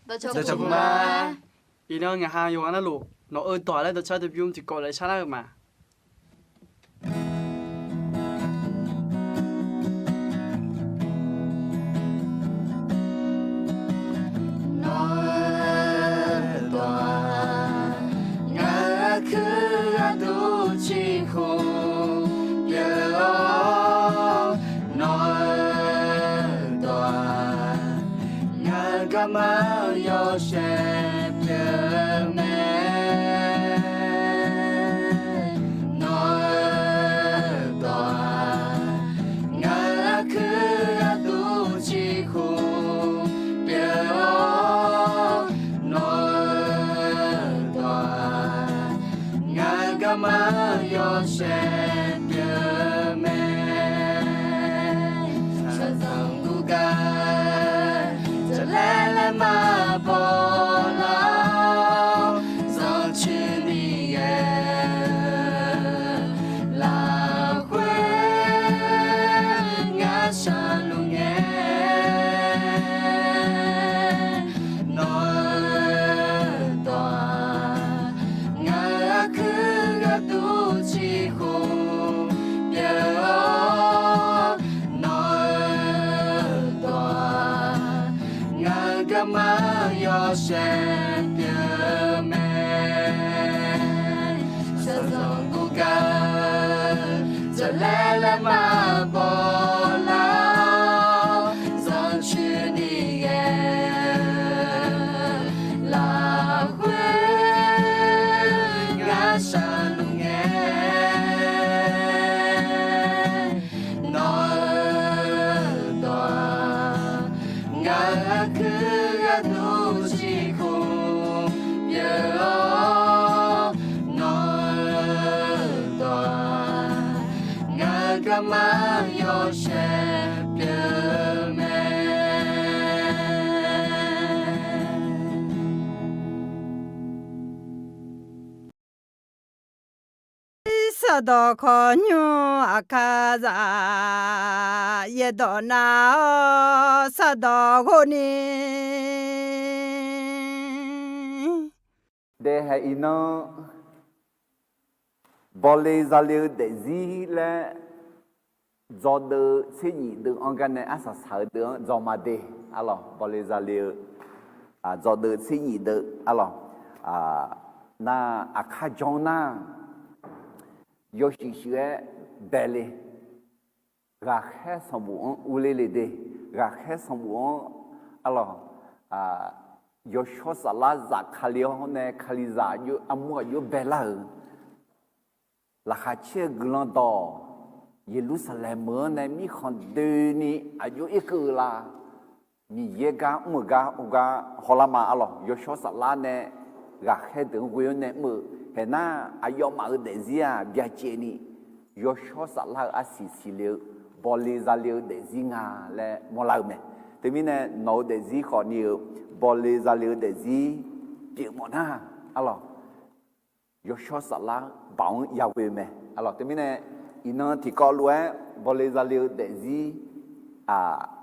Đó cho Đó cho cũng cũng mà. ý nó nhà hàng dùng ăn nó lụ nó ơi tỏi lại đó cho tập trung thì gọi lại sao được mà Nói tòa ngã khứ tu chi khung nhớ nói tòa ngã cảm ơn sẽ nhớ mẹ nói tòa ngã khứ tu chi khung nhớ Gama Yosef Yeme Shazam Guga Zalele Ma Bola Zanchini La Hue Nga Shalunge Nói tòa Nga cứ tu chi khung nhớ nói tòa ngã cảm Yosef nhớ mẹ sa dòng của ca giờ lẽ là mà bỏ lao dòng chuyện đi ghé là quê ngã sa Gama Yosef Yeme Sado konyo akaza yedona sado goni Để hãy nó bỏ lê ra liều để gì là do đỡ sẽ nhị được organ này asa sợ được do mà để alo bỏ lê ra liều do đỡ sẽ nhị được alo na akajona yoshishue bele ra khé song buông ulele de ra khé song buông alo Yosho sala za khalio ne khaliza yo amu yo bela la khache glando Jerusalem ne mi khon de ni ayo ikula mi yega umuga uga holama alo Yosho sala ne ga khe de we ne mu he na ayo ma de zia bia che ni Yosho sala asisi le boliza le de zinga le molau me te mi ne no de zi kho nhiều bỏ lê ra liều để gì chuyện món ha alo Yosho sala bảo giao về mẹ alo thế mình này ina thì có lúa bỏ lê ra liều để gì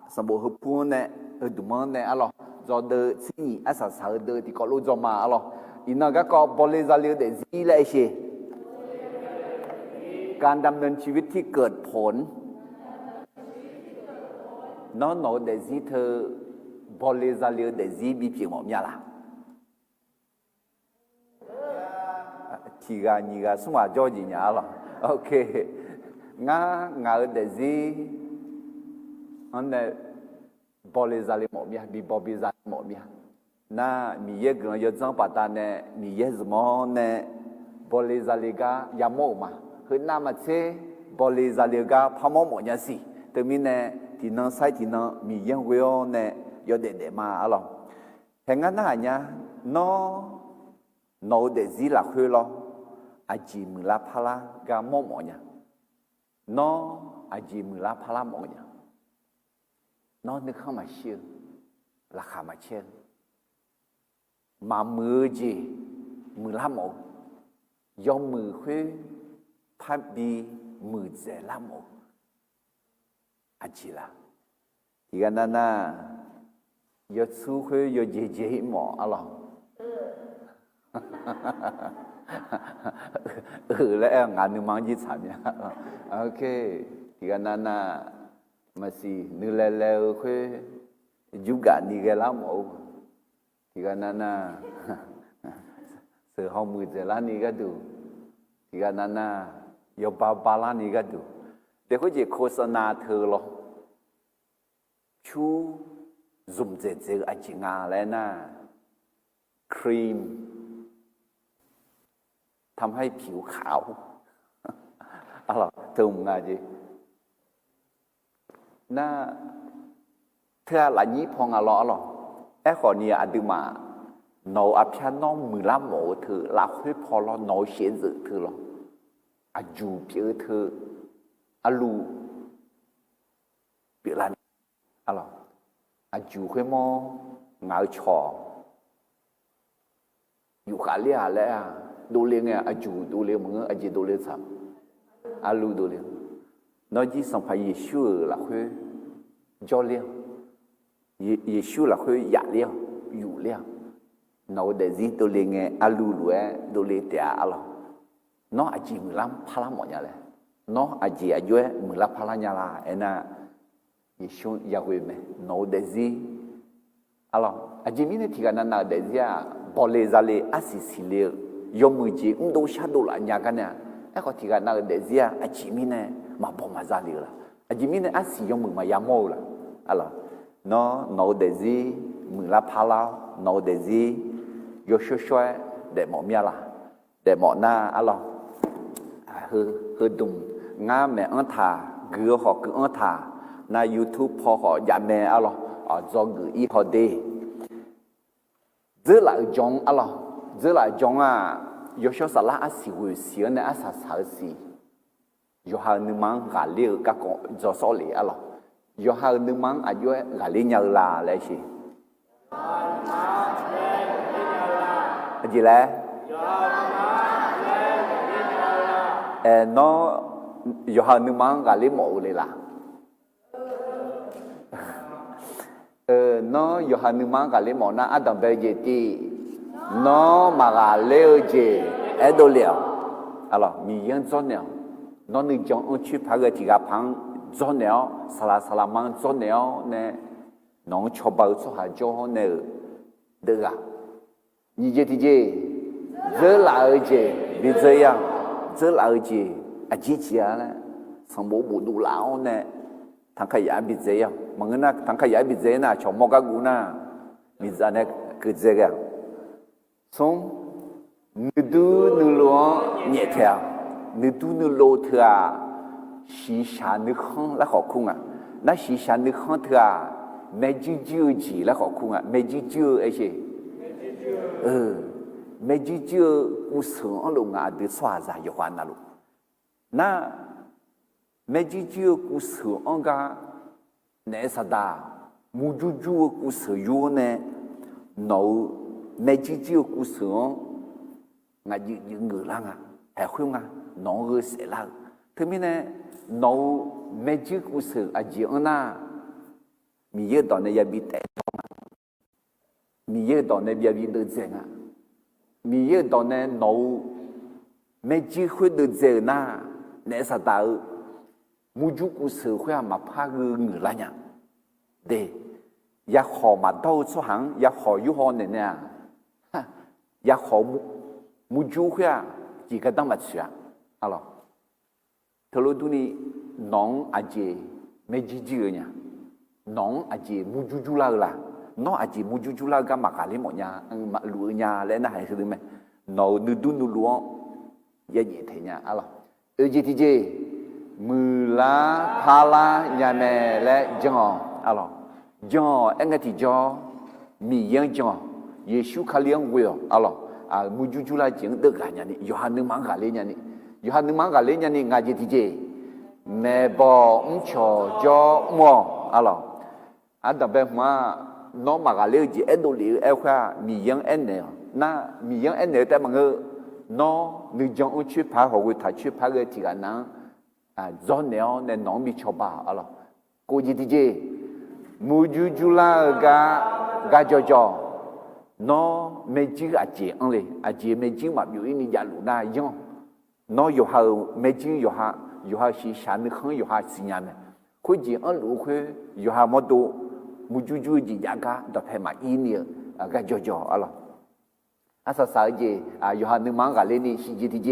sản bộ hợp phu này ở đúng món này alo do đỡ xin asa sợ đỡ thì có lúa do mà alo ina các có bỏ lê ra liều để gì lại gìการดำเนินชีวิตที่เกิดผลน้องโน้เดซี่เธอบอลเลซาเลียเดซี่บีเพียงหมอมยาละทีกานีกาสมัยจอจีน่าละโอเคงาเดซี่อันนี้บอลเลซาเลียหมอมยาบีบอบีซาหมอมยาน่ามีเยอะกันเยอะจังปัตตาเนี่ยมีเยอะสมองเนี่ยบอลเลซาเลียกายามโมมาคือน้ามาเชบอลเลซาเลียกาพามหมอยาสิแต่มีเนี่ยที่นั่งใส่ที่นั่งมีเยอะเวลเนี่ย有点点嘛，啊咯，现在那呀，脑袋子拉去咯，阿吉姆拉帕拉个么么呀，阿吉姆拉帕拉么呀，你看嘛些，拉看嘛些，嘛มือจีมือละหมอยอมมือคุยพับบีมือเจละหมออาจิละอีกันนั่นน่ะ有智慧有姐姐嘛，阿拉。แล้วงานนึงมังจีฉันเนี่ยโอเคที่กันนั้นนะมาสินึกแล้วคุยยุกันนี่ก็ล้ำเอาที่กันนั้นนะเสือห้องมือเจริญนี่ก็ดูที่กันนั้นนะยบาลานี่ก็ดูเดี๋ยวเขาจะโฆษณาเธอหรอชูซุ่มเจอาจิงาแล้วนะครีมทำให้ผิวขาวอะไรเธอมึงไงจีน่าเธอหลายนี้พองอะไรหรอไอ้คนนี้อดีมาโนอาพิานอมือละหมอเธอละคุยพอละโนเสียนเธอหรออาจูเปียเธออาลูเปียลันอะไรอาจูคุยมอเงาชออยู่ขาเลียแล้วดูเลี้ยงอาจูดูเลี้ยงมึงอาจีดูเลี้ยงซ้ำอาลูดูเลี้ยงน้อยจีสัมภาระชั่วละคุยจ่อเลี้ยงเยชั่วละคุยอยากเลี้ยงอยู่เลี้ยงน้อยเดซี่ดูเลี้ยงอาลูล้วนดูเลี้ยงเตียอะไรน้อยอาจีมือล้ำพลาหมดอย่างเลยน้อยอาจีอายุมือล้ำพลาอย่างละเอ็น่ะเยชั่วอยากเว้ยไหมน้อยเดซี่อะไรอาจีมีในที่กันนั้นเดซี่บอลเลซาเลอาศิสิเลยมมือจีดูชาดูละเนี่ยกันเนี่ยไอ้คนที่กันนั่งเดซี่อาจิมิเนี่ยมาบอกมาซาลีละอาจิมิเนี่ยอาศิยมมือมายามโมละอะไรเนาะโนเดซี่มือละพาลาโนเดซี่ยช่วยช่วยเดหมอเมียละเดหมอหน้าอะไรคือดุมงาแม่อันท่าเกือหอกเกืออันท่าใน YouTube พอหอยาแม่อะไรจอกืออีพอดีเจอหลายจงอะไรเจอหลายจง有些时候สิ会写呢，啥啥事，有下你忙下了，个讲做啥哩啊咯？有下你忙啊，有下里鸟啦来些。gì là? Nó有下你忙下里冇哩啦。nó有下你忙下里冇那adam bây giờ đi nó mà gà leo gì ở đâu leo alors mi yang zon neo nó ni jong on chu pa ge ti ga pang zon neo sala mang zon neo ne nó cho bao cho ha jo ne de ga ni je ti je giờ là ở gì vì thế à giờ là ở gì à chỉ à là sang bố bố đủ lão nè thằng khai giả bị thế à mà người na thằng khai giả bị thế na chồng mọc cái cú na bị ra nè cứ thế cái xong nữ tu nữ lo nhẹ theo nữ tu nữ lo theo xí xa nữ khang là khó khung à na xí xa nữ khang theo mẹ chú chú gì là khó khung à mẹ chú chú ấy gì mẹ chú chú cú sướng ở lùng à được xóa ra yêu hoàn à lùng na mẹ chú chú cú sướng ở cái nè sao da mu chú chú cú sướng yêu nè nấu mẹ chú chú cú sướng ngài những người lang à hay không à nó người sẽ là thế mình nè nấu mẹ chú cú sướng à gì anh à mi ye đó này bị tệ mi ye đó này bị được gì à mi ye đó này nấu mẹ chú会được gì na nè sao ta mu chú cú sướng phải mà phá người lang nhá để ya họ mà đâu số hàng ya họ yêu họ này nè ya họ mu chú phải chỉ cái đang mà chuyện alo thưa tôi đi nón à gì mấy gì gì nhá nón à gì mu chú là nó à gì mu chú là cái mặt cái một nhà mà lúa nhà lấy này hay gì mà nó nu lúa ya gì thế nhá alo gì thì gì mưa lá pala nhà này lấy gió alo gió anh cái gió mi yang gió Yesu kalian will alo muju la jing de ga nya ni Yohanes mang ga le nya ni Yohanes mang ga le nya ni nga ji ti je me bo cho jo mo alo da be ma no ma ga le ji endo li e kwa mi yang en ne na mi yang en ne ta ma nge no ni jong u chu pa ho wi ta chu pa ge ti ga na zo ne o ne no mi cho ba alo ko ji ti je muju la ga กาจอจอนอเมจิอาเจอังเลยอาเจเมจิมาอยู่อินิยาลูนายองนออยู่หาเมจิอยู่หาชีชานึกขังอยู่หาสิญญาณคุยจีอันลูคุยอยู่หามอดูมุจูจูจียากาดอกเพมาอินิกาจอจออะไรอาศัยเจอยู่หานึกมังกาเลนี่ชีจิติเจ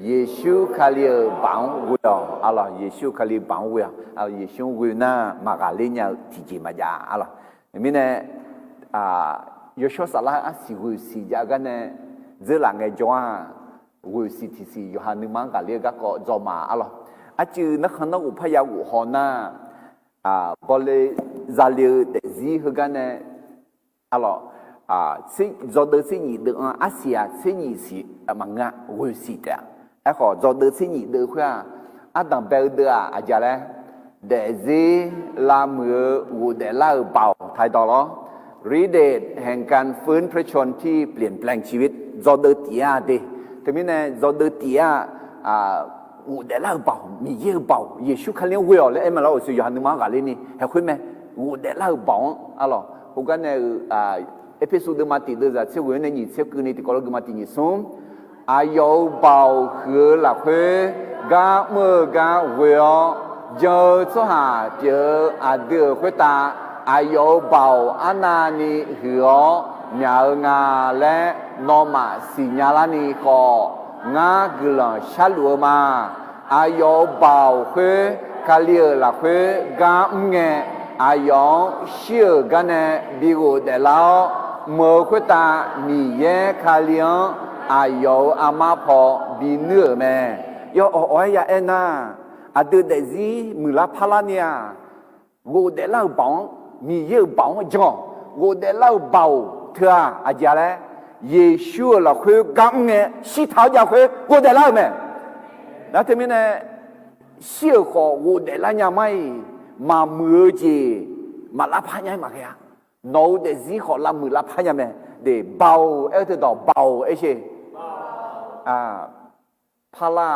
เยซูคาลีบังเวลอะไรเยซูคาลีบังเวลเยซูเวน่ามากาเลนี่ที่จีมาจาอะไรมิเนี่ย有小啥啦？啊，是会是这个呢？这两个叫啊，会是提示有哈你们讲这个做嘛啊咯？啊，就那可能我怕有武汉呐，把嘞材料的是那个呢，啊咯，是做的是你的啊，是啊，是你是嘛个会是的，啊好，做的是你的话，当白的啊，家嘞，的是拉姆我的拉包，睇到咯。ฤทธิ์เดชแห่งการฟื้นพระชนที่เปลี่ยนแปลงชีวิตจอเดอร์ตีอาเดแต่ไม่แน่จอเดอร์ตีอาอูเดล่าเบามีเยอะเบาเยซูคันเลี้ยงเวลเลยเอ็มเราสุยานุมากาเลนี่เห็นคุยไหมอูเดล่าเบาอะไรพวกกันเนี่ยเอพิโซดมาติดเลยเชื่อว่าเนี่ยนี่เชื่อคือนี่ที่ก็เรามาติดนี่ซุ่มอายุเบาคือหลักเพื่อกาเมื่อกาเวลเจอสหาเจอเดือคุยตาอายุเบาอันนั้นนี่หัวเมียงาและนอมาสิญาลานี่ก็งากลังชัลวมาอายุเบาเพื่อกาเลียละเพื่อกาเงอายุเชื่อกันเนี่ยบิวเดลาเมื่อคุตามีเยคาเลียงอายุอามาพอบิเนื้อแม่ยออ้อยาเอ็น่าอาดูเดซีมือละพลานียกูเดลาบังมีเยอะบังจังกูเดลาเบาเถอะอาจารย์เลยเยซูละคุยกังเงสิท้าจะคุยกูเดลาไหมแล้วทีนี้เนี่ยเชื่อขอกูเดลาเนี่ยไม่มามือจีมาละพันยังมาแค่โน้เดซีขอละมือละพันยังไหมเดเบาเออเธอต่อเบาเอเช่พลา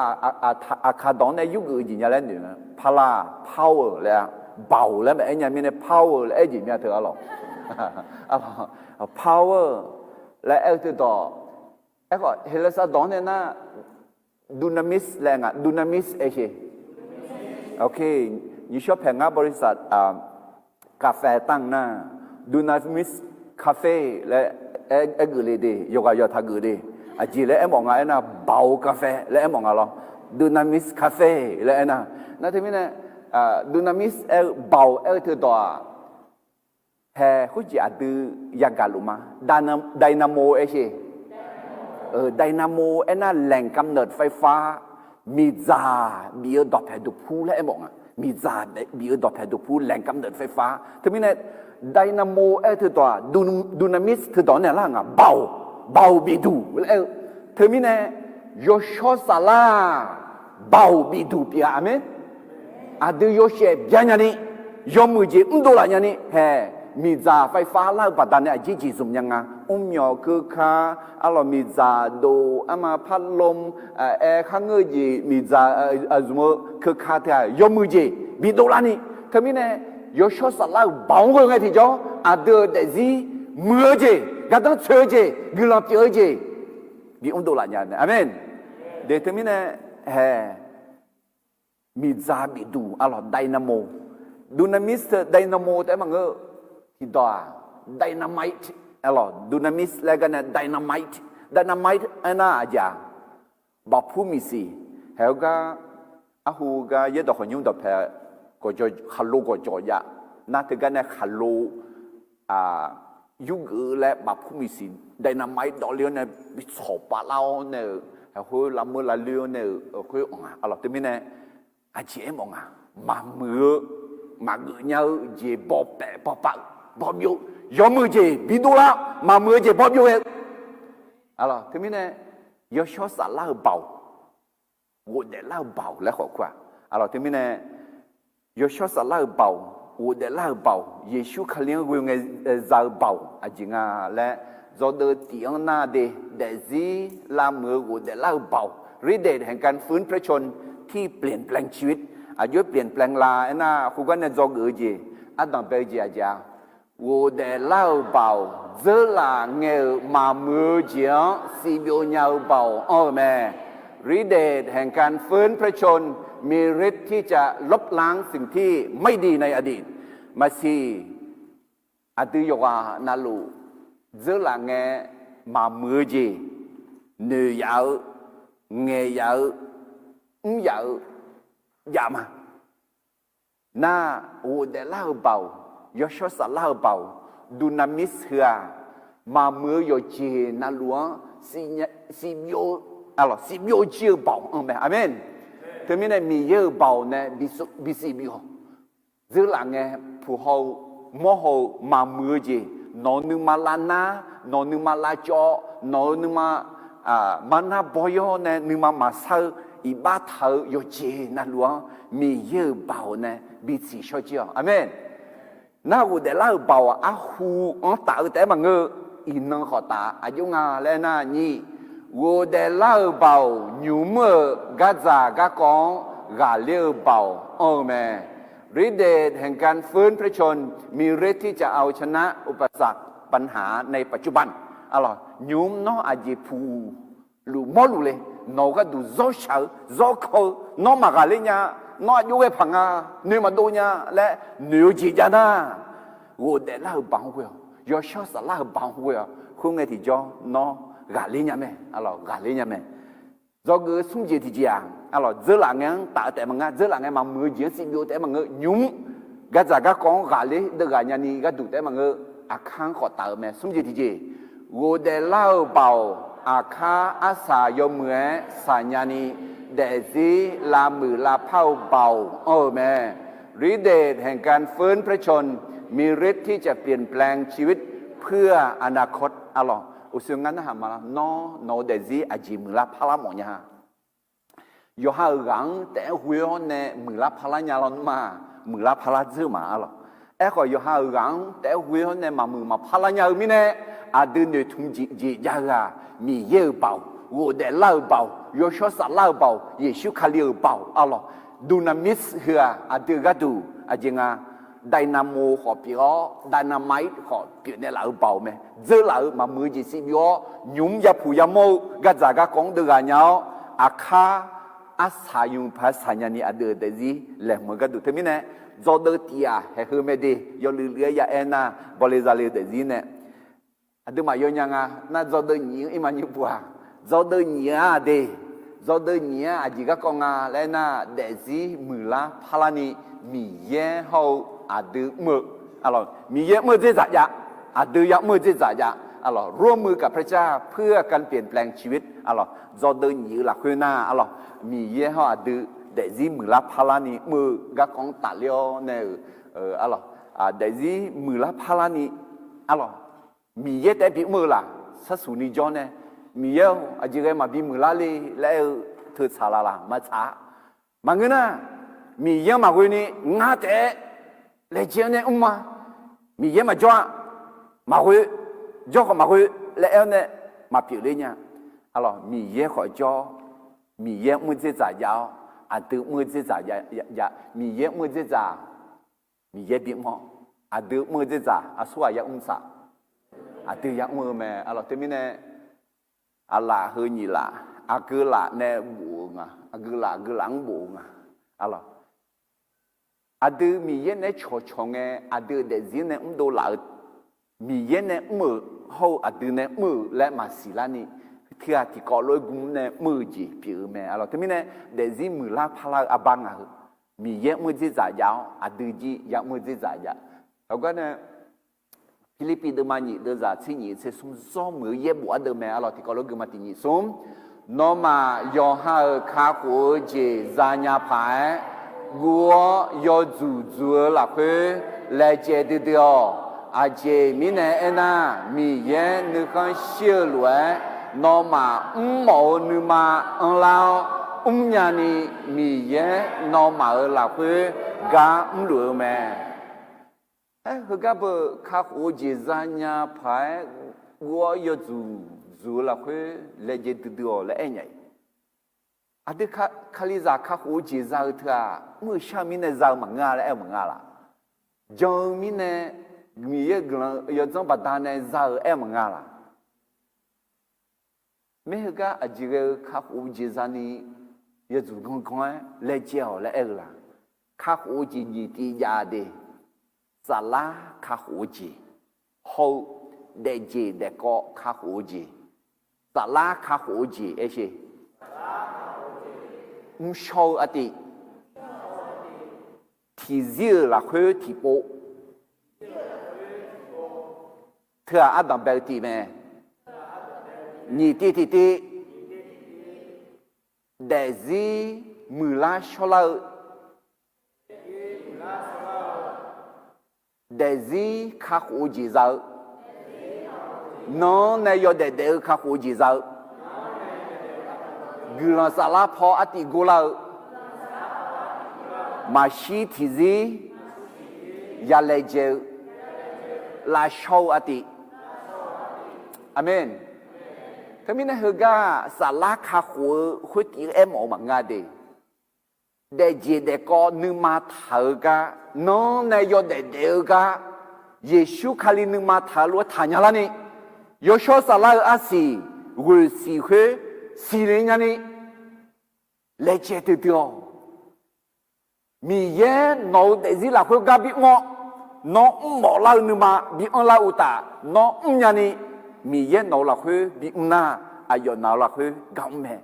อาคาดอนในยุคอื่นอย่างไรเนี่ยพลา power เลยเบาแล้วแบบไอ้เนี่ยมีใน power และไอ้จีเนี่ยเธอหรอpower และเออเธอต่อไอ้ก็เฮเลสดอนเนี่ยนะdunamis แรงdunamis เอเช่โอเคยูชอบแผงบริษัทกาแฟตั้งหน้าdunamis คาเฟ่และเอกุเลดีโยกายอทากุเลอาจีและเอ็มบอกไงนะเบากาแฟและเอ็มบอกไงล่ะdunamis คาเฟ่และเอ็นะนั่นที่มีเนี่ยdunamis เบาเธอตัวแห่คุณจีอาดูยากาลุมาไดนาโมเอชไดนาโมน่ะแหล่งกำเนิดไฟฟ้ามีซาบีเอดอทแผ่นดุพูและเอ็มบอกอ่ะมีซาบีเอดอทแผ่นดุพูแหล่งกำเนิดไฟฟ้าที่มีเนี่ยไดนาโมเธอตัวdunamis เธอตัวเนี่ยล่ะเบาบีดูแล้วเธอมีเนี่ยโยชอซาลาเบาบีดูเปียอาเมนอาดูโยเชบยันยันนี่ยอมมือจีดูละยันนี่เฮมีซาไฟฟ้าเล่าปัตตาเนี่ยจีสุ่มยังไงยอคือข้าเรามีซาดูมาพัดลมข้างเงยมีซาสมมติคือข้าเทียยอมมือจีบีดูละนี่เธอมีเนี่ยโยชอสลาบ้องกันไงที่จ้าอาดูเดซีมือจีก็ต้องเชื่อจีกุหลาบเจอจีบีดูละยันอาเมนเดี๋ยวเธอมีเนี่ยเฮมีซาบิดูอะไรไดนาโมdunamis ไดนาโมแต่มันก็ที่ตัวไดนาไมต์อะไรdunamis แล้วกันไดนาไมต์อันน่าจะบอกผู้มีสิเฮลก็อาหูก็ยัดดอกขยุ้งดอกแพรก็จะฮัลโหลก็จะยะน่าถึงกันเนี่ยฮัลโหลยุคและบอกผู้มีสิไดนาไมต์ดอกเลี้ยเนี่ยบิชอบปะเล่าเนี่ยเฮลละมือละเลี้ยเนี่ยคุยอ่ะอะไรที่ไม่เนี่ยอาเจียมองมามือมาเงยเนื้อเจ็บปะปะปะบอบอยู่ยอมมือเจ็บบิดูละมามือเจ็บบอบอยู่เองอะไรที่มีเนี่ยยอชอสาลาเบาวัวเดล่าเบาแล้วขอกว่าอะไรที่มีเนี่ยยอชอสาลาเบาวัวเดล่าเบาเยซูเขาเลี้ยงวัวเงยซาเบาอาจริงอ่ะและจอเดอตีอังนาเดซีลามือวัวเดล่าเบาฤทธิ์เดชแห่งการฟื้นพระชนที่เปลี่ยนแปลงชีวิตอายุเปลี่ยนแปลงลาไอ้น่าคุณก็เนี่ยจอกจีอันดับเบจีอาจารย์我的老宝这啦我嘛มือเจียงสีเบียวยาวเบาแม่ฤทธิ์เดชแห่งการฟื้นพระชนมีฤทธิ์ที่จะลบล้างสิ่งที่ไม่ดีในอดีตมาซีอดียว่านาลูเจอละเงมามือจีเนื้อยาวเงยยาวยาวยามาน่าโอเดล่าเบายอชสลาเบาดูนามิสเฮียมามือโยจีนาลัวsi bio alors si bioจีเบาแม่อาเมนเธอไม่ได้มีเยอะเบาเนี่ยบิสิบิโอเจอละเงผู้เขาโมโหมามือจีนอนนึงมาลานานอนนึงมาลาจอนอนนึงมามันน่าบอยเนี่ยนึงมาเซออีบ้าเธอโยจีนาลัวมีเยอะเบาเนี่ยบิสิชอจีอาเมนน่ากูเดล่าเบาอาหูตาแต่บางอินนังขอตาอายุงาและน่านี่กูเดล่าเบาอยู่เมื่อกาจากากองกาเลี้ยวเบาแม่ฤทธิ์เดชแห่งการฟื้นพระชนมีฤทธิ์ที่จะเอาชนะอุปสรรคปัญหาในปัจจุบันอะไรยุมน้ออาจีพูลูมอลูเลยน้อก็ดูโจเฉาโจเขาน้อมากาเลยเนี่ยน้ออยู่กับพังเนื้อมาดูเนี่ยและเนื้อจีจานะกูเดล่าเบาเว้ยยอชอสลาเบาเว้ยคุณไงที่จอน้อกาเลยเนี่ยแม่อะไรกาเลยเนี่ยแม่do cái sung gì thì giang, alors giờ là ngang tạo tại mà giờ là ngang mà mưa diễn sinh vô tại mà nhúng, cái giá cái con gà lấy được gà nhà ni cái đủ tại mà khang khó tạo mà sung gì thì gì, vô để lao bảo khá sa yo mưa sa nhà ni để gì làm mưa là phao bảo mẹ,ฤทธิ์เดชแห่งการฟื้นพระชนมีฤทธิ์ที่จะเปลี่ยนแปลงชีวิตเพื่ออนาคตalorsอุศงั้นนะฮะมาโนเดซีอาจิมือละพลาหมอเนี่ยยอหารังแต่หัวเนี่ยมือละพลาเนี่ยเรามามือละพลาเจอมาอะไรก็ยอหารังแต่หัวเนี่ยมามือมาพลาเนี่ยมีเนี่ยอาดึงเนี่ยทุ่งจียามีเยอะเบาวัวเดล่าเบายอชอสัลล่าเบาเยซูคาเลียเบาอะไรดูนามิสเฮียอาดึงก็ดูอาจิงาไดนาโมขอเปียไดนาไมต์ขอเปียเนี่ยเราเบาไหมเจอเรามามือจีสิบยอยุ่มยาผูยาโมกะจากะของเดือเนาอาคาอาสายุภาษาญาณีอเดือเดซีแหลมมันก็ดูเท่านี้เนี่ยจอเดตียเฮเมดียอลือเลียยาเอน่าบริจารีเดซีเนี่ยอเดือมาโยยังอ่ะน่าจอเดนีอิมันยุบัวจอเดนีอาเดจอเดนีอาจิกะกองอ่ะและน่าเดซีมือละพลานีมีเย่เขาอาดือมืออะไรมีเย่มือเจจ่าอาดือยามือเจจ่าอะไรร่วมมือกับพระเจ้าเพื่อการเปลี่ยนแปลงชีวิตอะไรจอเดินหยีหลักคือหน้าอะไรมีเย่เขาอาดือเดซี่มือละพลานีมือกักของตัดเลี้ยวเนี่ยอะไรเดซี่มือละพลานีอะไรมีเย่แต่ปีมือละสัสุนิจอนเนี่ยมีเย่อาจจะมาปีมือละเลยแล้วเธอชาลาละมาช้ามาเงินนะมีเย่มาคุยนี่งาแต่เลยเจ้าเนี่ยมามีเย่มาจ้ามาคุยจ้าก็มาคุยแล้วเนี่ยมาเปลี่ยนเลยเนี่ยอะไรมีเย่ขอจ้ามีเย่มือเจจ่ายาวอาดือมือเจจ่ายามีเย่มือเจจ่ามีเย่ปีมออาดือมือเจจ่าอาสวายาสาอาดือยามือแม่อะไรที่มีเนี่ยอะไรเฮนี่ล่ะอากือละเนี่ยบูงอ่ะอากือละกือหลังบูงอ่ะอะไรอาดือมีเย่เนี่ยชงเงอาดือเดซิเนี่ยดูหลามีเย่เนี่ยมือเขาอาดือเนี่ยมือและมาสิลานี่ที่อาที่ก่อลอยกุมเนี่ยมือจีปีแม่อะไรที่มีเนี่ยเดซิมือละพลาอาบังอ่ะมีเย่มือจีจ่ายาวอาดือจียามือจีจ่ายาแล้วก็เนี่ยฟิลิปปินส์มาหนีเดือดจ่าที่หนีเสียสมซ้อมมือเย่บัวเดิมแม่อะไรที่ก่อลอยกุมมาที่หนีสมนอมายอฮาขาหัวจีจานยาพายกัวยอจูหลักเลเจดิเดียวอาเจมีเนเอน่ามีเย็นนึกเชื่อล้วนนอมาหมอนึมาลาวญานีมีเย็นนอมาหลักกาหลัวแม่คือกับข้าหัวจีจานยาพายกัวยอจูหลักเลเจดิเดียวและเอ็นใหญ่อาทิตย์คาลิซาข้าหัวจีจาเถอะเมื่อชามินเนจามังงาและมังงาละจงมินเน mi ye glan yo zong ba da ne za em nga la me ga ajige kha u ji za ni ye zu gong gong le jiao le e la kha u ji ni ti ya de sa la kha u ji ho de ji de ko kha u ji sa la kha u ji e she show ati thì riêng là khơi thì bộ thưa Adam bèo thì mẹ nhị tí để gì mù la cho lâu để gì khắc u gì dạo nó này để khắc u gì dạo gula sala pho ati gula mà shi thì gì ya lệ je la show ati amen thế mình nói ga sala khá khổ khối tiếng em ở mặt nga đi để gì để có nữ ma thở ga nó này yo để ga Giêsu khali nữ ma thở luôn thanya là nè yo show sala asi người si khơi si lên nha nè lệ je từ từ mi ye no để gì là khối ga bị ngọ nó bỏ lao nữ ma bị on lao ta nó nha nè mi ye no là khối bị na ayo nào là khối gam mẹ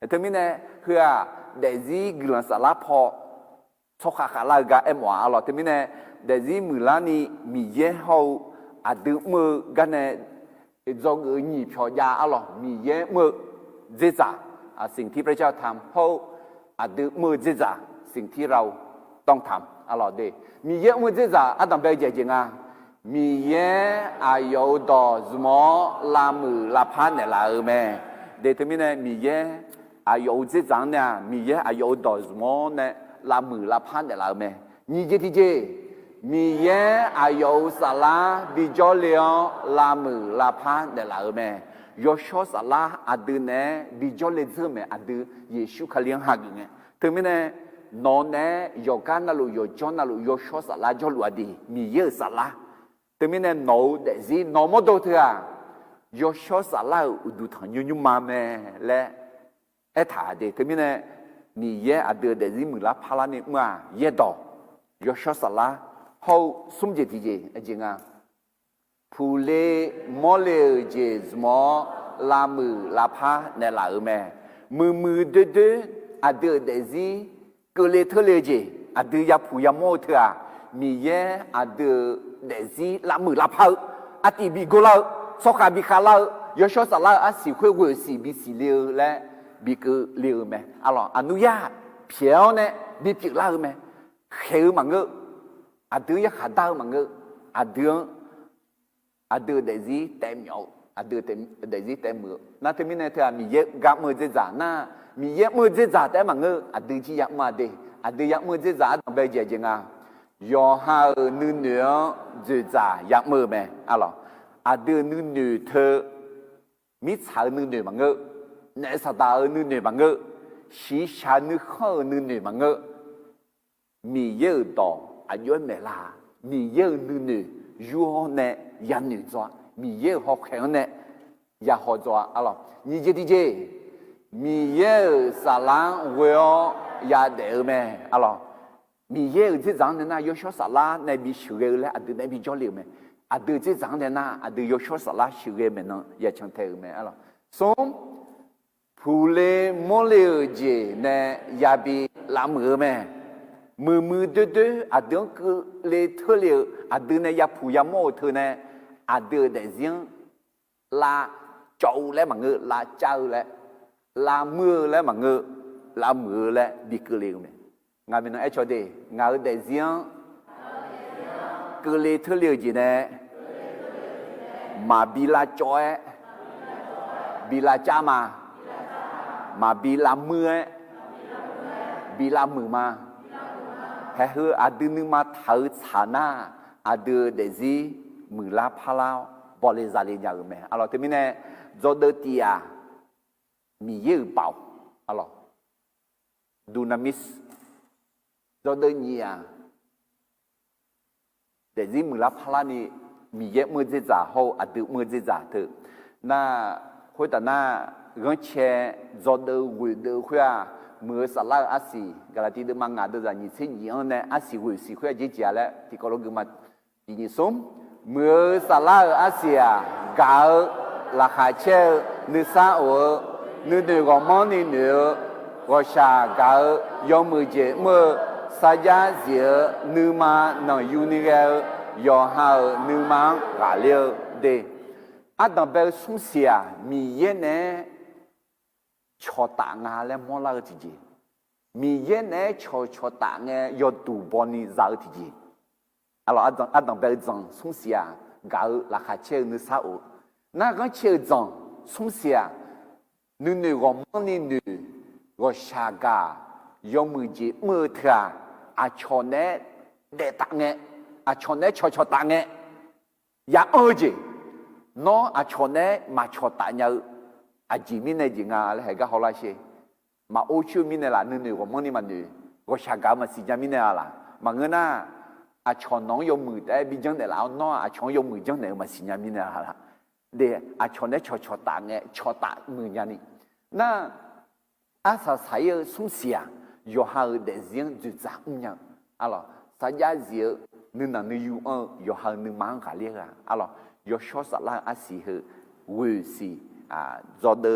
thế mình này khơi để gì gửi sala pho cho khá là ga em hóa rồi thế mình này để gì mười lá ni mi ye hậu được mơ gan này do người nhị phò gia rồi mi ye mơ dễ dàngสิ่งที่พระเจ้าทำเขาđược mơ dễ dàngสิ่งที่เราต้องทำrồi đấy mi ye mơ dễ dàng Adam bây giờ chừng mi ye ayo do zmo la mư la phan này là mẹ để thế mình này mi ye ayo dễ dàng nè mi ye ayo do zmo này la mư la phan này là mẹ nhị gì thì mi ye ayo sala bi jo leo la mư la phan này là mẹ Yosho sala adu ne bijo le zeme adu Yesu kalian hagi ne. Temine no ne yokana lu yojona lu Yosho sala jolu adi mi ye sala. Temine no de zi no modo thea. Yosho sala udu thanyu nyu mame le etha de temine mi ye adu de zi mula phala ne ma ye do. Yosho sala ho sumje dije ajinga. Phù lê mò lê dê mò la mư la pha nè là mẹ mư đê để gì cơ lê thơ lê dê ya phù ya mò thưa mi ye để gì la mư la pha ti bi go la so kha bi kha la yo sho sa la si khuê quê si bi si lê lẽ bi cơ lê mẹ alors anuya phiếu nè bi pi la mẹ kheu mà ngơ ya khả đau mà ngơ ada để gì tem nhau ada để gì tem mưa na thế mình này thì mi ye gặp mưa dễ dàng na mi ye mưa dễ dàng tem mà ngơ ada chi yak mà đi ada yak mưa dễ dàng bây giờ chừng yo ha nữ nữa dễ dàng yak mưa mẹ alo ada nữ thơ mi chả nữ mà ngơ nè sa ta nữ mà ngơ xí xa nữ khờ nữ mà ngơ mi ye đó ayo mẹ la mi ye nữ yo nè ya nữ cho mi ye học khéo nè ya học cho alo ni je dije mi ye sa lang weo ya de me alo mi ye ji zang na yo sho sa la na bi shu ge le adu na bi jo le me adu ji zang na adu yo sho sa la shu ge me no ya chang te me alo so phù lê mo le je ne ya bi la mu me mư đê adu cứ le thơ le adu na ya phu ya mo thơ ne adu để riêng là chậu lẽ mà ngự là trâu lẽ là mưa lẽ mà ngự là mưa lẽ bị cứ liều này ngài mình nói cho đi ngài để riêng cứ liều thơ liều gì nè mà bị là chói bị là cha mà bị là mưa bị là mưa mà hay hư adu nữ mà thở xả na adu để gì mưa la phalao bỏ lên ra lên nhà mẹ alo thế mình này do đợt tia mi ye bảo alo dunamis do đợt nhia แต่ที่มือรับพลานี่มีเยอะมือเจจ่าเขาอัดดืมือเจจ่าเถอะน่าคุยแต่น่าเรื่องแชร์จอดวิดคุยมือสลายอาศีกาลที่เดิมงานเดิมจะยิ่งเช่นยิ่งเนี่ยอาศีวิศีคุยเจียแล้วที่เขาลงมายิ่งสมมือสลายอาศีการาคาเช่นึกซาโอนึกเดือดมันนี่เนื้อก็ชากายอมือเจมือสัญญาเสียนึกมาหน่อยอยู่นี่ก็ยอหานึกมากาเลียวเดอาดับเบิลสุ่มเสียมีเย็นเนี่ยชอตางาและมอลาทีจีมีเย็นเนี่ยชอตางายอดูบอนี่ซาทีจีalors adam bel zang sum sia ga la kha che ne sa o na ga che zang sum sia nu ne go mon ni nu go sha ga yo mu ji mu tra a cho ne de ta nge a cho ne cho ta nge ya o ji no a cho ne ma cho ta nya a ji mi ne ji nga le ga ho la she ma o chu mi ne la nu ne go mon ni ma nu go sha ga ma si ja mi ne la ma nge na à chọn nón dùng mười để bị dân để lão nó à chọn dùng mười dân để mà xin nhà mình là để à chọn để cho tạ mười nhà này na à sao sai sung sia yo ha để riêng tự giác nhau alo sa giá riêng nên là người yêu yo ha nên mang cả liệt à alo yo cho sa la à si hư vui si à do de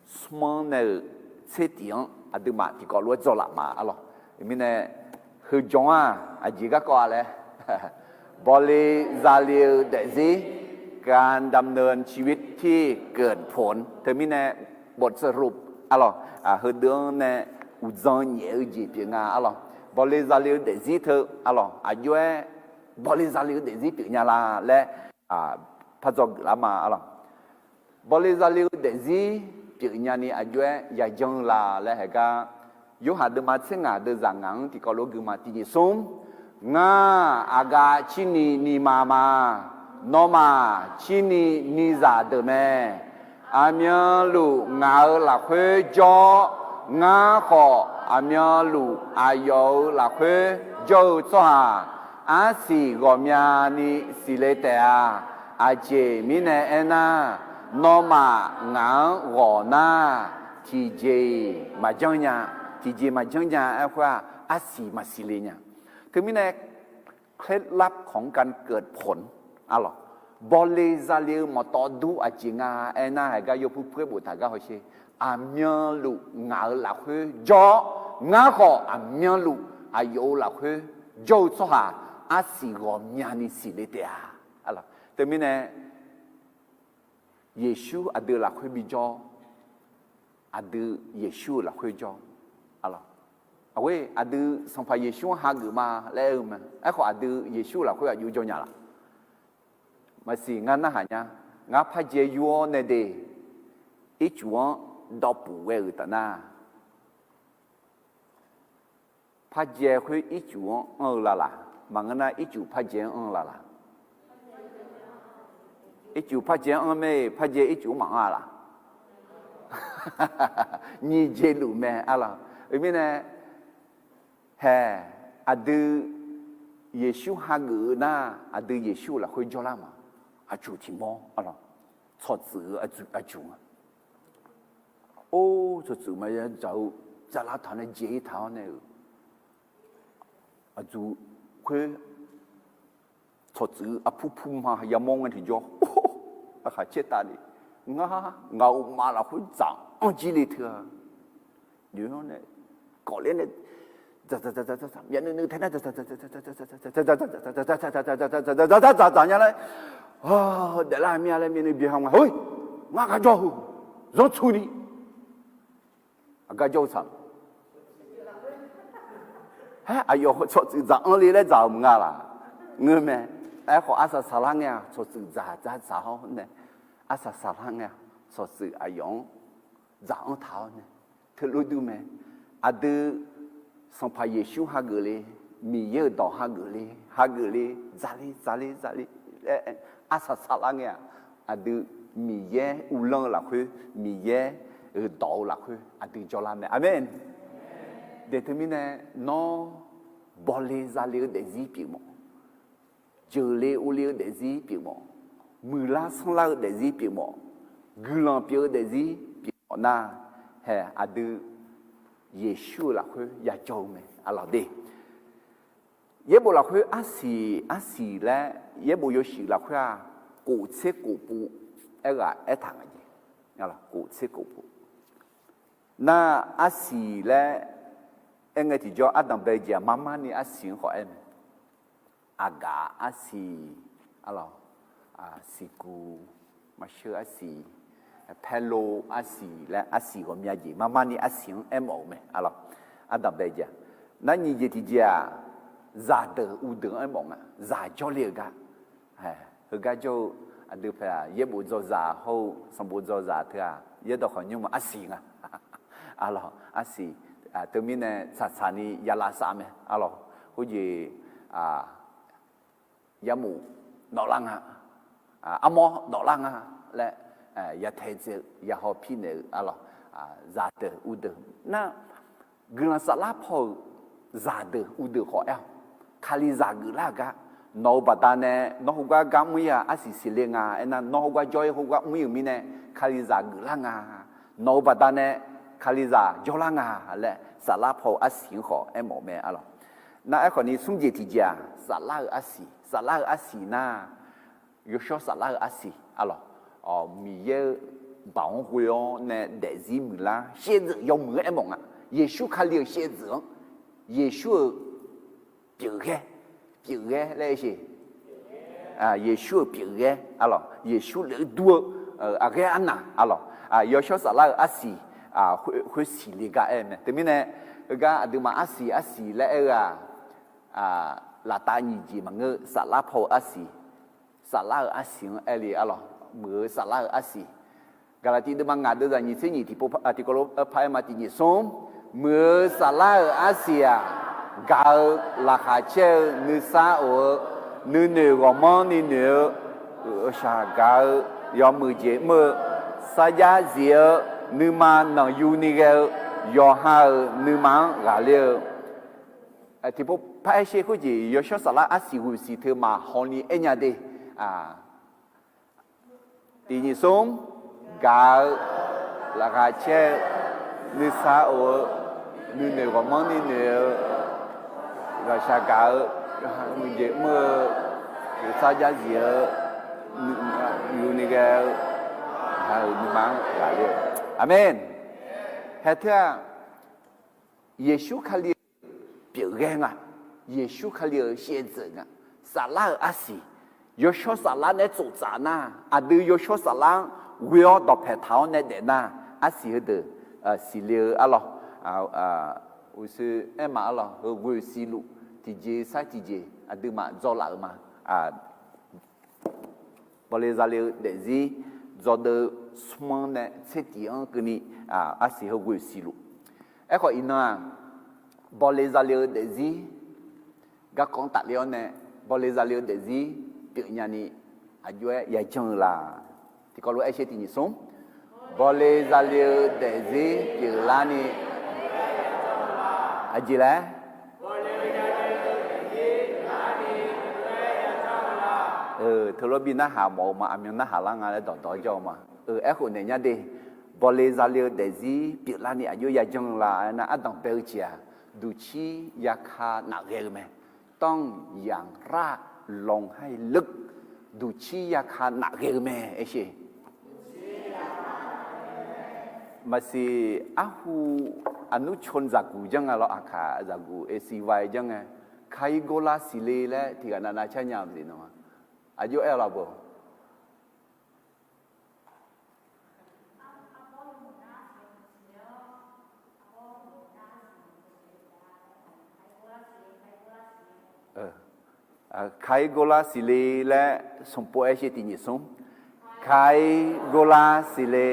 small này sẽ tiếng à được mà thì có luôn cho lại mà alo mình nàyคือจงอาจีก็ก่อนเลยบริจาลีเดซีการดำเนินชีวิตที่เกิดผลเธอมีในบทสรุปอะไรคือเดือนในอุจจาระเยอะจีเปียงอะไรบริจาลีเดซีเธออะไรอายุบริจาลีเดซีเปียงละและพระเจ้าละมาอะไรบริจาลีเดซีเปียงนี่อายุยาจงละและเหตุการyo hade ma tsenga de zangang ti ko lo gu ma ti ni som nga aga chini ni mama no ma chini ni za de me amya lu nga la khwe jo nga kho amya lu ayo la khwe jo so ha a si go mya ni si le te a a je mi ne ena no ma nga go na ti je ma jong nyaทีเจมาจังยาไอ้ว่าอาศีมาสิเลยเนี่ยคือมีในเคล็ดลับของการเกิดผลอะไรบอลเลซาเลมาต่อดูอาจิงาไอ้น่าให้ก็ยกผู้เพื่อบุตรก็เขาเชื่ออาเมียลูงาหลักเฮ้จ่องาขออาเมียลูอายุหลักเฮ้จ่อสหาอาศีกอมีนิสิเลยเดียอะไรแต่มีในเยซูอาเดหลักเฮ้บิจ่ออาเดเยซูหลักเฮ้จ่อalors ah oui adu sampai Yesus hagu ma leu ma aku adu Yesus lah aku aju jonya lah masih ngana hanya ngapa je yuo ne de each one dopu we utana pa je hui each one la la mangana each pa je la la each pa je me pa je each ma la ni je lu me ala vì nè hè adu Yesu hagu na adu Yesu là khơi cho lắm mà chủ thì mò à cho chữ à chủ ô cho chữ mà giàu za la thằng này dễ tháo này à chủ khơi cho chữ à phu mà ya mong anh thì cho à khai chết ta đi ngầu mà là khơi chẳng chỉ đi thừa điều đó này có lên này nhận được thế này nhá đấy để làm nhà làm miền biển không à ôi ngã cả cho rót chui đi cả cho sao hả ai yo cho tự giả ông đi lấy giả không ngã là người mẹ ai có asa salang nha cho tự giả sao này asa salang nha cho tự ai yong giả ông tháo này thứ lối du mẹ ada sampai Yesus hagule mi ye do hagule zali asa salangnya ada mi ye ulang la khu mi ye do la khu ada jolam amen determine no boleh zali de zipimo chờ lê u lê để gì biểu mỏ mưa lá sông lá để gì biểu mỏ gư lòng biểu để gì biểu mỏ na hè à đưa Giêsu là khơi ya châu mẹ à là đi耶布là khơi á xì là耶布有时là khơi à cổ chế cổ bu ấy là ấy thằng gì à là cổ chế cổ bu na á xì là anh ấy thì cho Adam bây giờ mama ni á xì họ em aga á xì à là xì cu mà sơ á xì Hello asi là asi của mẹ gì mama ni asi em ổn mẹ à Adam bây giờ nãy như vậy thì giờ giả đỡ u đỡ em ổn à giả cho liền cả hừ cái cho anh được phải yết bộ cho giả hậu xong bộ cho giả thôi yết đó khỏi nhưng mà asi à asi từ mình này sát ni yala sa mẹ hữu gì yết mù đỏ lăng amo đỏ lăng là ya thay thế ya họ pin này giả đỡ u đỡ na gần sát lá phò giả đỡ u đỡ họ khali giả gửi là cả nó bắt ta này nó không có gam mui asi xì lên nó không có joy không có mui mình này khali giả gửi là nó bắt ta này khali giả joy là lẽ sát lá phò asi họ em mỏ mẹ na ai còn đi xuống gì thì giờ sát lá asi na yo cho sát lá asi mi ye bảo huy nè để gì mình là hiện giờ dùng người em mong Giêsu khai liệt hiện giờ Giêsu biểu ghé là gì Giêsu biểu ghé Giêsu lấy đua ghé anh yo cho sao là asi huy xì liệt cả em thế mình nè cái điều mà asi là là ta nhìn gì mà ngơ sao là phô asi eli mưa xả lá asi, Galati itu mangga ada ni sini tipu artikel apa mati ni som mưa xả lá Asia gal la khache nu sa o nu nu gomon ni nu sa gal yo mưa je mưa sa ya zia nu ma na yu ni ga yo ha nu ma ga le tipu pa she ko ji yo sho xả lá Asia hu si the ma honi enya de Tí nhị xuống gà là gà chê như xa ở như nếu có món đi nếu gà xa gà mình dễ mơ xa giá dĩa như này gà như mang gà liệu Amen hết thưa Giêsu khá liệt biểu ghen Giêsu khá liệt hiện dựng xả lá á xì yo cho sa la ne zu za na adu yo cho sa la wio do pe tao ne de na asi de si le u se ema ho wu si lu ti je sa ti je adu ma zo la ma bo le za le de zi zo de smon ne se ti an que ni asi ho wu si lu e ko ina bo le za le de zi ga kon ta le ne bo le za le de zi biểu nhà ni ajue ya chang là thì có lẽ sẽ thì sống boleh zalir dezi kirlani ajila thưa lo bin na hà mồ mà anh na hà lang à đòi đòi cho mà em hồi này nhá đi boleh zalir dezi kirlani ajue ya chang là na adang belgia duchi yakha na gelme tông yang ra lòng hay lực đủ chi ya kha nạ ghê mẹ ấy chứ mà si ahu anu chôn zagu jang alo akha zagu esiwai jang khai gola sile le thì cả na cha nham gì nó ajo el abo khai gola sile là sum po ai ti ni sum khai gola sile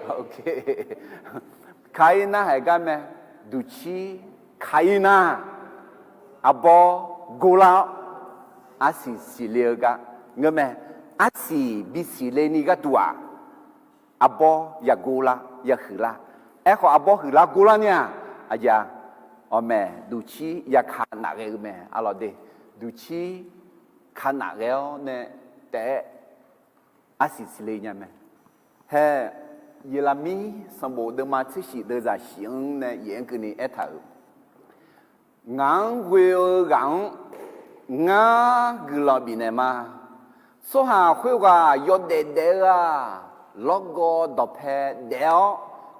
ok khai na hai ga me du chi khai na abo gola asi sile ga ngame asi bi sile ni ga tua abo ya gola ya khila e ko abo khila gola nya aja 哦咩，ดูชีอยากขาหนักเลยแม่อะไรเดดูชีขาหนักแล้วเนี่ยแต่อาศิสิเลยเนี่ยแม่เฮ้ยลามีสมบูรณ์มาที่สิเดินจากเสียงเนี่ยยังกันนี่เอท่างานเวลงานกุลาบินเนี่ยมาสหาคุยว่ายอดเด็ดอะล็อกก็ดอกแพ้เดียว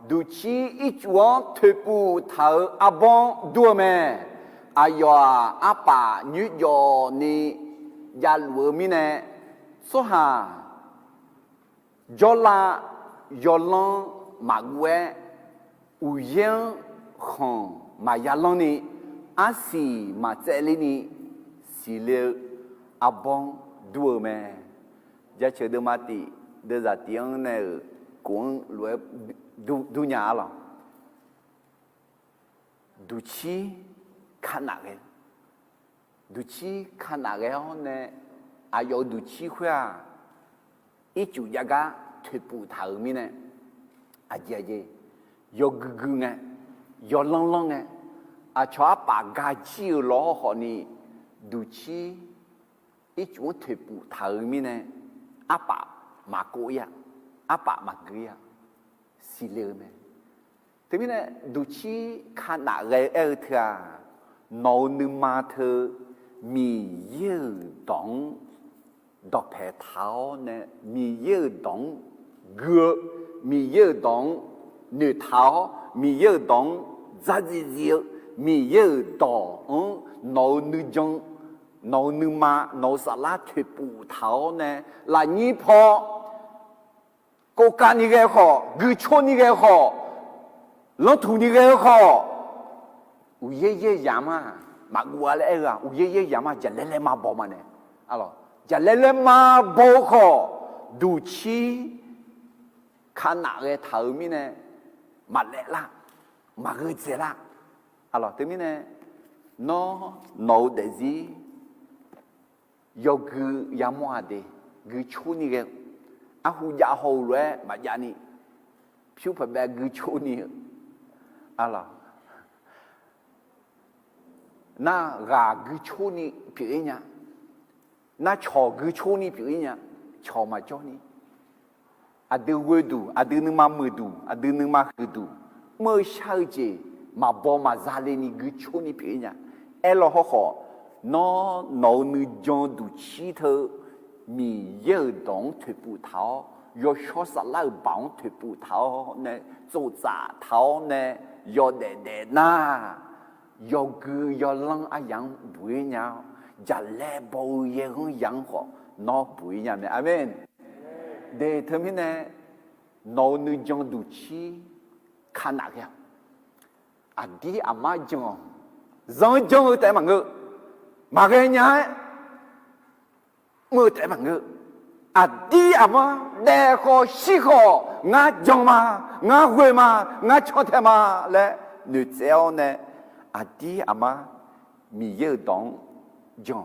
ดูชีอีจวนทุปูเธออาบองดูแม่อายออาป่ายุยอนี่ยาลัวมิเน่สหายอลายอลังมาเวอุยงของมายาลังนี่อาศีมาเจลินี่สิเลอาบองดูแม่จะเชื่อเดมาติเดจะเตียงเนี่ยกวนรวยดูหยาหรอดูชีขนาดเองดูชีขนาดเองเนี่ยอายุดูชีขวาอีจุยากาทุบปูถามีเนี่ยอาเจเจยกกึ่งไงยอลังไงอาชอบปากกาจีล้อหอนี่ดูชีอีจุทุบปูถามีเนี่ยอาปะมาโกยอาปะมาเกียสิเลอแม่ทีนี้เนี่ยดูชีขนาดเอเธอนอนึมาเธอมีเยื่อดองดอกแผลเท้าเนี่ยมีเยื่อดองเกลือมีเยื่อดองเนื้อเท้ามีเยื่อดองจัดเจียวมีเยื่อดองนอนึจังนอนึมานอสลาทุปูเท้าเนี่ยลานี้พอกูการนี่แกขอกูชนนี่แกขอลงทุนนี่แกขออุเย่ยามากูอะไรเอ้อุเย่ยามาจะเล่มาบอกมาเนี่ยอะไรจะเล่มาบอกขอดูชีขนาดเท่ามีเนี่ยมาเล่ละมาเกิดเสละอะไรทีนี้เนี่ยน้องเดซี่ยกยามัวเดกูชนนี่แกอาหูยาหูเลยมาจานี่ผิวแบบกูชนี่อะไรน่ารากกูชนี่ผิวเนี่ยน่าชอกูชนี่ผิวเนี่ยชอมาจอนี่อดีเวดูอดีนึงมามือดูอดีนึงมาคือดูเมื่อเช้าเจมาบอกมาซาเลนี่กูชนี่ผิวเนี่ยเอลฮอขอนอนึจงดูชีเธอมีเยื่อดองทุปูเท้ายอชอสลาบังทุปูเท้าเนี่ยโจจ่าเท้าเนี่ยยอเดๆน่ายอกือยอลังอายังบุยเนี่ยจะเล่บอยงยังขอนอบุยเนี่ยอาเมนเดทมิเนี่ยนอนึจงดูชีขนาดเนี้ยอันที่อามาจงจงแต่มังเงมาเกเนี่ยมือแต่บังเกออดีอามาเด็กก็สิของาจงมางาหวยมางาชอเทมาและนึกเจ้าเนี่ยอดีอามามีเยอะดองจง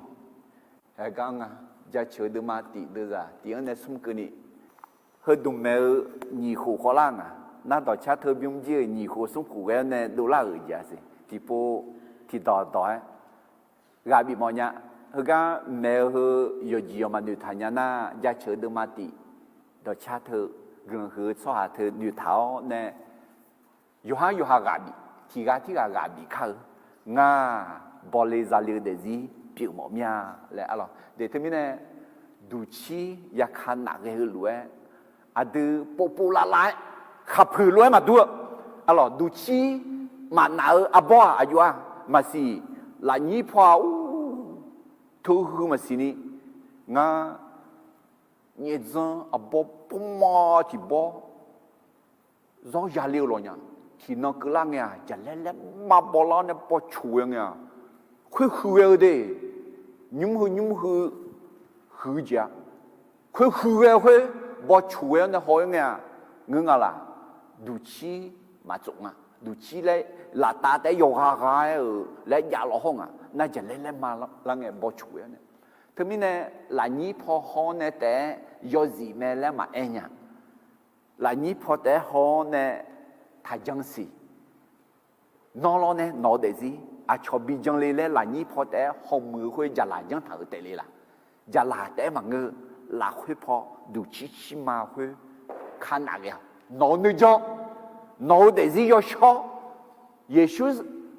ไอ้กังอ่ะจะเชื่อดูมาติดูจ้ะที่อันเนี่ยสมกุนี่เฮดูเมลยี่หูขอล่างอ่ะน่าต่อชาเธอบิมเจยี่หูสมกุกันเนี่ยดูล่าอื่นจ้ะสิที่ปูที่ต่อกาบิมอเนี่ยเฮก็แม่เฮยอจีอมาดูทานยานาจะเชื่อดูมาติดอชาเธอเรื่องเฮสวาเธอดูเท้าเนี่ยอยู่หากาบิที่กาบิเขางาบอลเลซาเลเดซีผิวหมอมียและอะไรเดี๋ยวทีนี้เนี่ยดูชีอยากขันหนักเลยรวยอะดูปูลาไลขับผืนรวยมาด้วยอะไรดูชีมาหนาอาบัวอายุอ่ะมาสิหลายยี่พอทุกข์มาสินี่งาเนี่ยจังอาบัวปุ่มมาที่บัวเราอยากเลี้ยวหรอเนี่ยที่นั่งกลางเนี่ยจะเล่นมาบอลเนี่ยปอช่วยเนี่ยคุยเดยุ่มหือจ้ะคุยบอช่วยเนี่ยหอยเนี่ยเงี้ยอะไรดูชีมาจงอ่ะดูชีเลยหลาตาแต่โยกหายและยาหล่อห้องอ่ะน่าจะเล่นมาแล้วเนี่ยบอช่วยเนี่ยถึงมีเนี่ยหลายนี้พอห้องเนี่ยแต่ยอจีแม่แล้วมาเองเนี่ยหลายนี้พอแต่ห้องเนี่ยทาจังสี nó lo nè nó để gì à cho bị dân lên là nhí phò té hồng mưa khuê giả là dân thở tệ là giả là té mà ngơ là khuê phò đủ chi mà khuê khả năng kìa nó nơi cho nó để gì cho cho Giêsu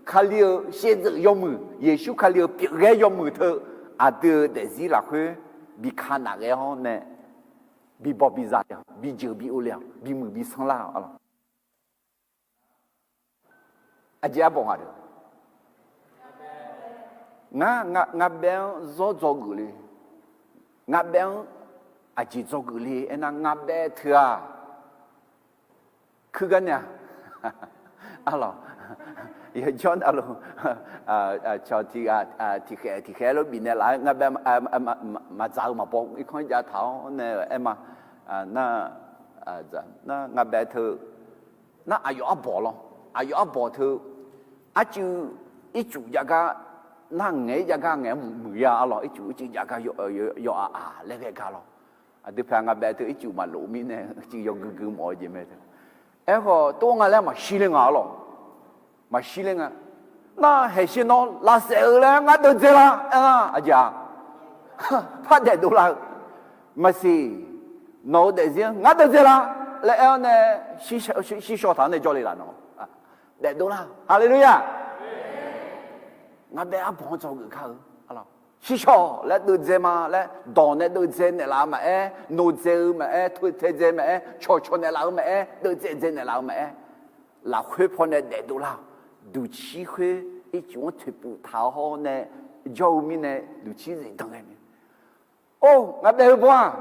khá liều hiện giờ cho mưa Giêsu khá liều biểu ghé cho mưa thơ à từ để gì là khuê bị khả năng kìa họ nè bị bỏ bị già bị chịu bị ô liao bị mưa bị sang lao à chị em bảo được ngã béo do gửi đi ngã béo à chị do gửi đi em ngã bé thưa cứ cái này alo giờ John alo cho thì khé nó bị này lại ngã bé mà giàu mà bỏ cái con giá tháo này em mà na ngã bé thưa na ai ở bỏ lo ai ở bỏ thưa à chú ít chú gia ca na nghe gia ca nghe mười à lo ít chú gia ca yo lấy cái ca lo à từ phía ngã bé thưa ít chú mà lỗ mi này chỉ yo cứ mọi gì mấy thôi em có tôi nghe là mà xí lên ngã lo mà xí lên ngã na hay xí nó là sợ là ngã được chưa là à dạ phát đại đồ là mà xí nó để gì ngã được chưa là lại em này xí sọ thằng này cho đi là nó để đồ là Hallelujah ngã bé áp bỏ cho người khác alo xí sọ lại được gì mà lại đòn lại được gì này là mà nô gì mà thôi thế gì mà cho này là mà được gì này là mà là khuê phong này để đồ là đủ chi khuê ít chúng thuyết bù tháo ho này giàu mi này đủ chi gì thằng này ô ngã bé bỏ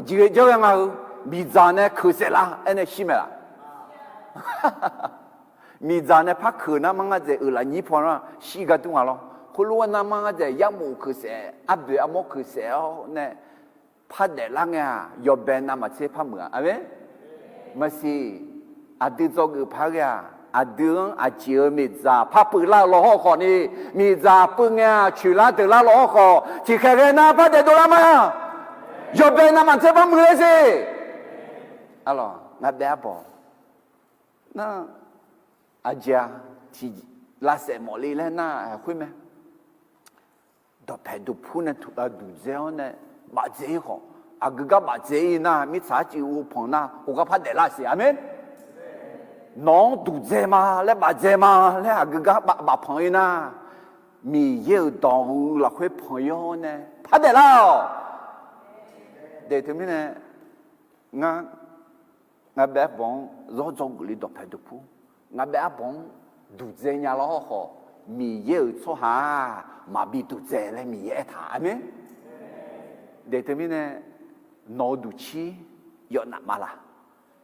chỉ cho em à bị già này khử sẽ là anh này xí mày là mi già này phát khử na mang cái gì ở lại nhị phong là xí cái tung à lo khuluan na mang cái gì yam mù khử sẽ áp đuổi áp mốc khử sẽ này phát để lăng à yo bên na mà chế phát mưa amen mà xí à đi cho người phát à à đường à chiều mi già phát bự la lo ho khó ni mi già bự nghe chửi la từ la lo ho khó chỉ khai cái na phát để đồ la mà yo bên na mà chế phát mưa gì alo ngã bé bỏ na aja thì là sẽ mò đi lên na khuyên mẹ đó phải đủ phun này đủ dẻo này bà dễ khó à cái bà dễ na mi trả chịu phong na hồ cái phát để là gì amen nó đủ dễ mà lấy bà dễ mà lấy à cái bà phong na mi yêu đào là khuyên phong yêu này phát để là để thế mình này ngã bé bóng rõ ràng cái đó phải đủ phun ngã bé bóng đủ dễ nhà lo họ mi yêu số hà mà bị đủ dễ lại mi yêu thà amen để thế mình này nó đủ chi yo nạp mà là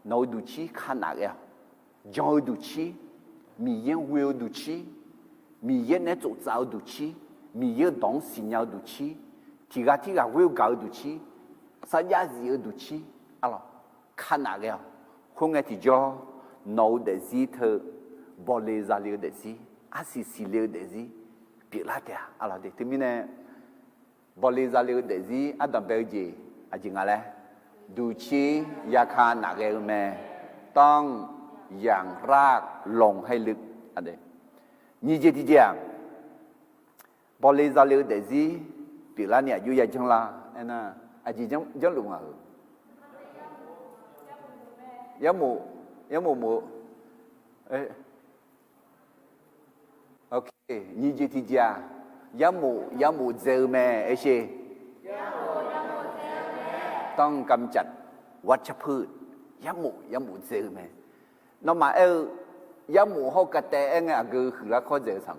nó đủ chi khả năng à giàu đủ chi mi yêu will đủ chi mi yêu này做早đủ chi mi yêu đón sinh nhật đủ chi thì cái will搞đủ chi sao giá gì đủ chi alo khả năng à không nghe thì cho nó để gì thơ bỏ lê ra liều để gì à xì liều để gì biết là thế à là để thế mình này bỏ lê ra liều để gì à đầm béo gì à chỉ nghe là đủ chi ya kha nạc cái mẹต้องอย่างรากลงให้ลึกอันเดียนี่เจที่เจียงbỏ lê ra liều để gì biết làเนี่ยอยู่ยังจังละอันน่ะà chỉจังลุงอ่ะ有冇OK 你就提家有冇做咩ไอ้สิต้องกำจัดวัชพืช有冇做咩那么有冇好กระแตเองอ่ะคือละข้อเจอสั่ง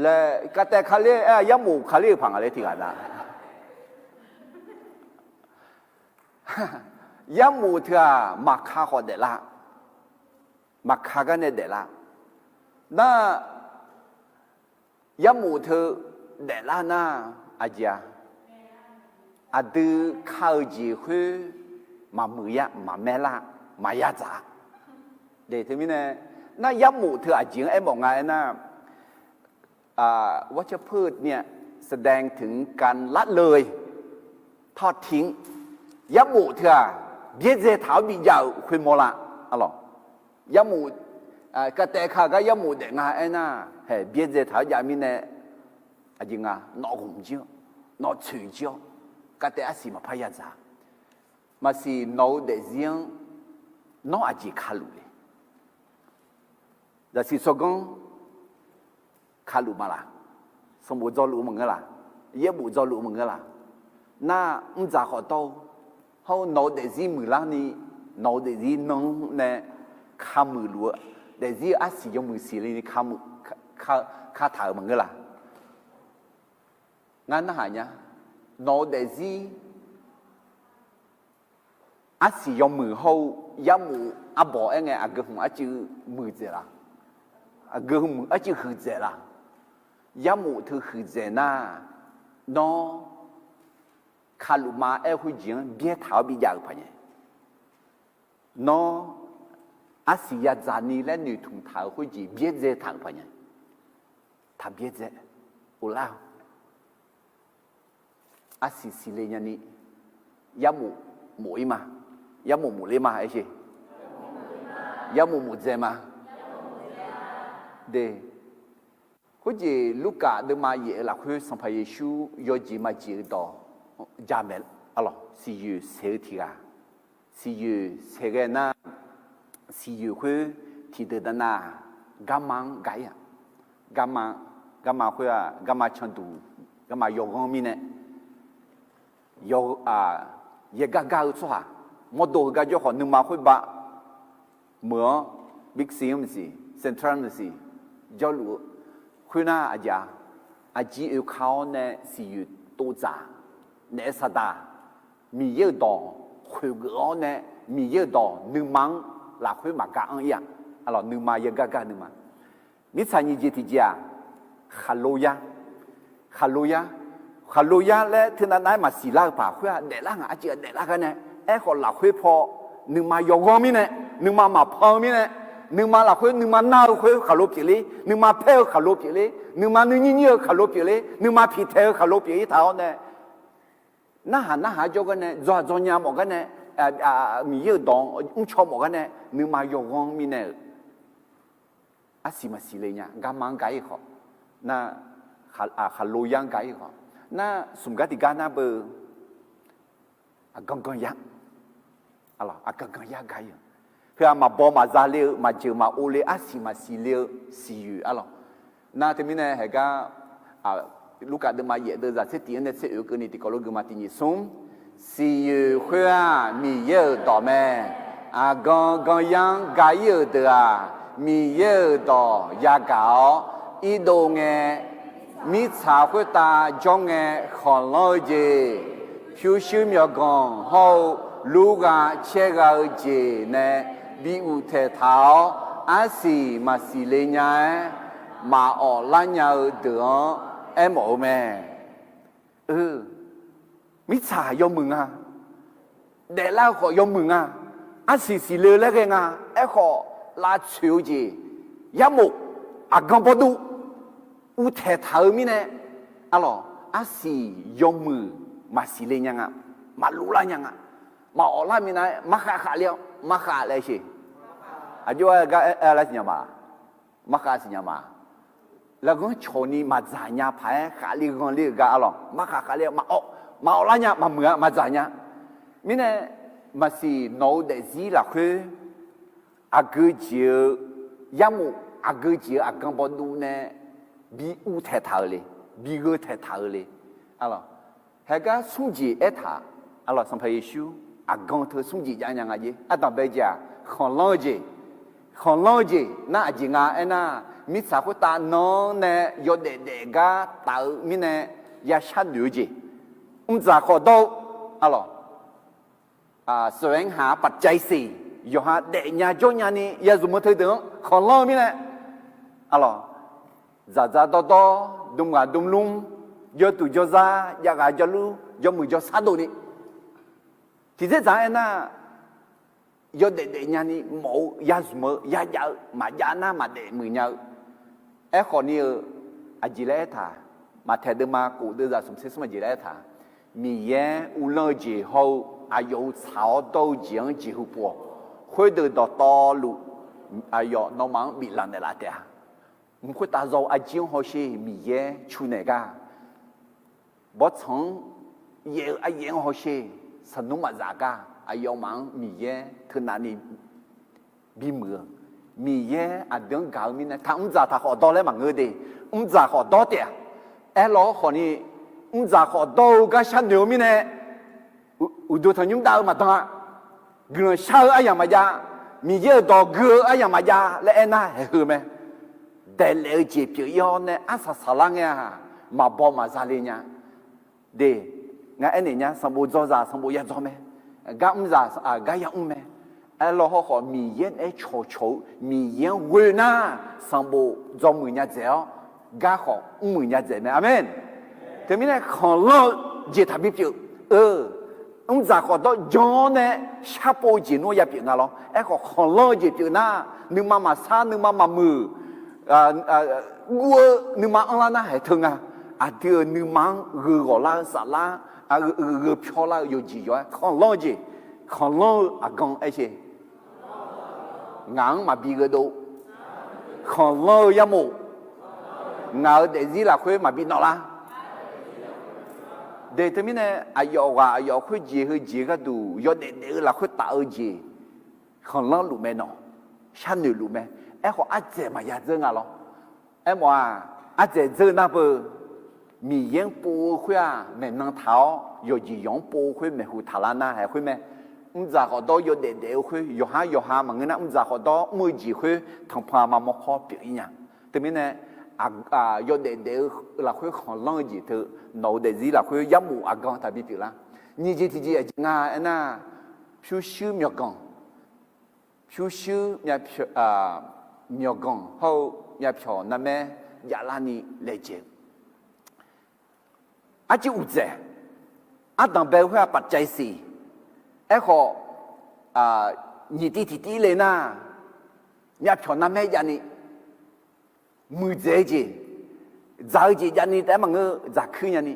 แล้วกระแตคาเล有冇คาเลพังอะไรที่กันนะยามูเถอะมาคาขอเดละมาคากันเดละน่ายามูเถอะเดละน่าอาจารย์อาดูข้าวจีฮือมามือยะมาแม่ละมายาจ่าเดี๋ยวทีนี้เนี่ยน่ายามูเถอะอาจารย์ไอ้บอกไงน่ะวัชพืชเนี่ยแสดงถึงการละเลยทอดทิ้งยามูเถอะเบี้ยเจถาวบียาวคุยโมละอะไร要么个代卡个要么的啊哎呐，嘿，别在头下面呢，啊就啊拿红椒，拿脆椒，个代是嘛拍一扎，嘛是拿的人，拿阿几卡路嘞，那是说讲卡路嘛啦，什么做路么个啦，也不做路么个啦，那唔咋好多，好拿的人么啦呢，拿的人弄呢。卡มือลัวแต่ที่อาศัยยมือสีนี่卡มือ卡ถามันก็ล่ะงั้นนะฮะเนี่ยโนเดซีอาศัยยมือเขายามืออาบอกเองไงอาเกหงอาจือมือเจล่ะอาเกหงอาจือหือเจล่ะยามือเธอหือเจน่ะโนคาลุมาเอหุจิงเบี้ยเท้าบียากพะเนี่ยโน阿是呀，咱呢嘞女同他会去别在谈朋友，他别在，有啦。阿是是嘞呀呢，也冇嘛，也冇嘞嘛，还是，也冇在嘛，对。或者卢卡的嘛也啦，会上派耶稣要几嘛几到，加门，阿咯，是有谁提啊？是有谁个呢？是有会提得的呐，干嘛改呀？干嘛会啊？干嘛程度？干嘛有方面呢？有也搞错啊！我都个就好，你嘛会把么 big C 唔是 central 唔是，就路会那阿家阿只要靠呢是有多杂，那啥的，米有多，会个呢米有多，你忙。là khối mà cả anh ya, alors nương mà ya gaga nương mà, mi sang như thế kia, khaloya lẽ thế nào mà xì la bà khối để la ngã chưa để la cái này, em còn là khối po nương mà yo mi này, nương mà po mi này, nương mà là khối nương mà nào khối khalo bị lý, nương mà phèo khalo bị lý, nương mà nương nhiều khalo bị lý, nương mà phi theo khalo bị tháo này, na hà cho cái này, do nhà một cái này. Mi yêu đong ông cho một cái này nếu mà dùng ngon mi này xí mà xí lấy nha gam mang cái họ na lôi yang cái họ na sum cái thì gana bơ gong yang alo gong yang cái khi mà bỏ mà ra liu mà chịu mà ô lê xí mà xí liu xí yu alo na thì mi này hay cái lúc cả đêm mà dễ đưa ra sẽ tiền này sẽ ở cái này thì có lúc mà tiền gì sum si yu khoa mi yêu đỏ mẹ gong yang gai yêu được mi yêu đỏ ya gạo ít đồ nghe mi cha khoa ta trong nghe khó lo gì phiêu siêu miêu gong hậu lu ga che ga gì nè bị u thể tháo xì mà xì lên nhà mà ở la nhà được em ở mẹ mi cha yo mừng à để lao khỏi yo mừng à xì lơ lấy cái ngà em khỏi là chịu gì ya mục gom bao đủ u thể thở mi nè alo xì yo mừng mà xì lên nhà mà lú la nhà mà ở la mi này mà khá liao mà khá lại gì cho cái là gì mà khá gì mà là cái chỗ này mà giải nhà phải khá li con li cái alo mà khá liao mà ở lại nhà mà mưa mà giải nhà mình này mà si nấu để gì là khơi cứ chiều yamu cứ chiều con bao nhiêu nè bị u thể thở đi bị gơ thể thở đi alo hay cái sung gì ấy thà alo xong phải yêu con thơ sung gì dạng dạng gì tao bây giờ không lo gì na gì ngà na mi sao có ta nó nè yo để ga tạo mi nè ya sát điều gì giả khó đâu alo sử hạ bật cháy xì yo ha để nhà cho nhà ni ya dùng một thời điểm không lo mi nè alo giả đó đúng lung yo tu yo ra ya ga yo lu yo mu yo sát đồ đi thì thế rằng na yo để nhà ni mẫu ya dùng ya mà ya na mà để mười nhau ấy khó nhiều gì lẽ thà mà theo đêm mà cụ đưa ra sum xét mà gì lẽ thà mi ye u lo gì hậu yêu cháo đâu giang gì hữu bùa khơi từ đó to lụ 哎哟，那忙米兰的啦的，我会打造阿金好些米耶出那个，我从也阿盐好些，是弄么咋个？阿要忙米耶，他那里比么？米耶阿等搞米呢？他咋他好多嘞嘛我的，咋好多的？哎老好呢，咋好多个小牛米呢？我都他用到嘛当，个小阿样嘛呀？米耶到个阿样嘛呀？来那还好咩？แต่แล้วเจ็บเยอะเนี่ยอาศัยสลังเนี่ยมาบอกมาซาเลยเนี่ยเด็กงั้นไอ้เนี่ยสมบูรณ์จ้าสมบูรณ์ยังจ้าไหมก็จ้าก็ยังไหมไอ้เราเขามีเย็นไอ้โฉมีเย็นเวน่าสมบูรณ์จ้ามือเนี่ยเจ้าก็เขามือเนี่ยเจ้าไหมอาเมนแต่ไม่ได้ของเราเจ็บทำไม่เปล่าจ้าเขาต้องย้อนเนี่ยชาโปจีโน่ยังเปล่าเนาะไอ้ของเราเจ็บเปล่านะนึกมาซานึกมามือกัวนึกมาอันนั้นให้ถึงเดี๋ยวนึกมาเกล่าสาระพิอลาอยู่จีว่าของล้อจีของล้อกงไอ้เช่งานมาบีกระโดของล้อยามูงานเดี๋ยวจีละคุยมาบีนอละเดี๋ยวที่นี่เนี่ยอายอคุยจีก็ดูยอดเดี๋ยวละคุยตาจีของล้อรู้ไหมเนาะฉันรู้ไหมไอ้คนอาเจมาอยากเจอไงล่ะไอ้หมออาเจเจอหน้าเบอร์มีเย็นปูคุยแม่นางเท้าอยู่จียงปูคุยแม่หูทารานาให้คุยแม่จะขอต่ออยู่เด็กคุยอยู่หามันเงี้ยนะจะขอต่อมือจีคุยทางพามาหมกข้อเปลี่ยนอย่างแต่ไม่เนี่ยอยู่เด็กละคุยของล่องจีเธอหนูเด็กจีละคุยย้ำหมูอากงแต่ไม่เปลี่ยนละนี่จีที่จีงาไอ้น่ะผิวชื้นมีกงผิวชื้นมีกงเขาอย่าพิจนั่นแม่ยาลานีเลเจอาจิอุเจอาดังเบลว่าปัจจัยสี่ไอ้ข้อนี่ที่เลยนะอย่าพิจนั่นแม่ยานีมือเจจ่ายเจยานีแต่มังจ่าคืนยานี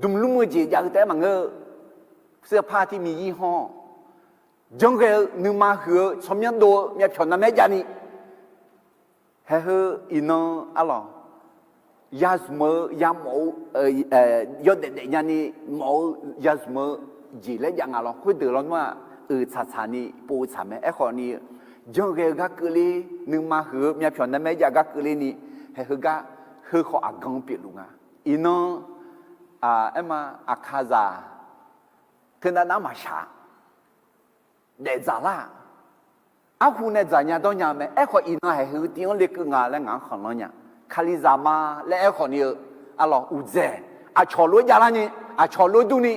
ดุมลุ่มมือเจยาแต่มังเสื้อผ้าที่มียี่ห้อจงเกลนึกมาหัวสมยันโดอย่าพิจนั่นแม่ยานีเฮ้ยอินอะไรยาสมยาหมูยอดเด็กๆยันนี่หมูยาสมจีเล็กยังอะไรคุยเดือดร้อนว่าชานี่ปูชาไหมไอ้คนนี้จังเกลกักลีนึกมาหัวมีผิวนั่นไม่ยากักลีนี่เฮ้ยก็เฮ้ยเขาอักกังเปลี่ยนลุงอินไอ้มาอาคาซาคือนั่นน้ำมาชาเด็ดจ้าละอาคุณเนี่ยจะเนี่ยต้องยังไหมไอ้คนอินให้คือที่เราเรียกงานและงานของเราเนี่ยคาลิซามาและไอ้คนนี้อะไรอุเจชอลุยยาลานี่ชอลุยดูนี่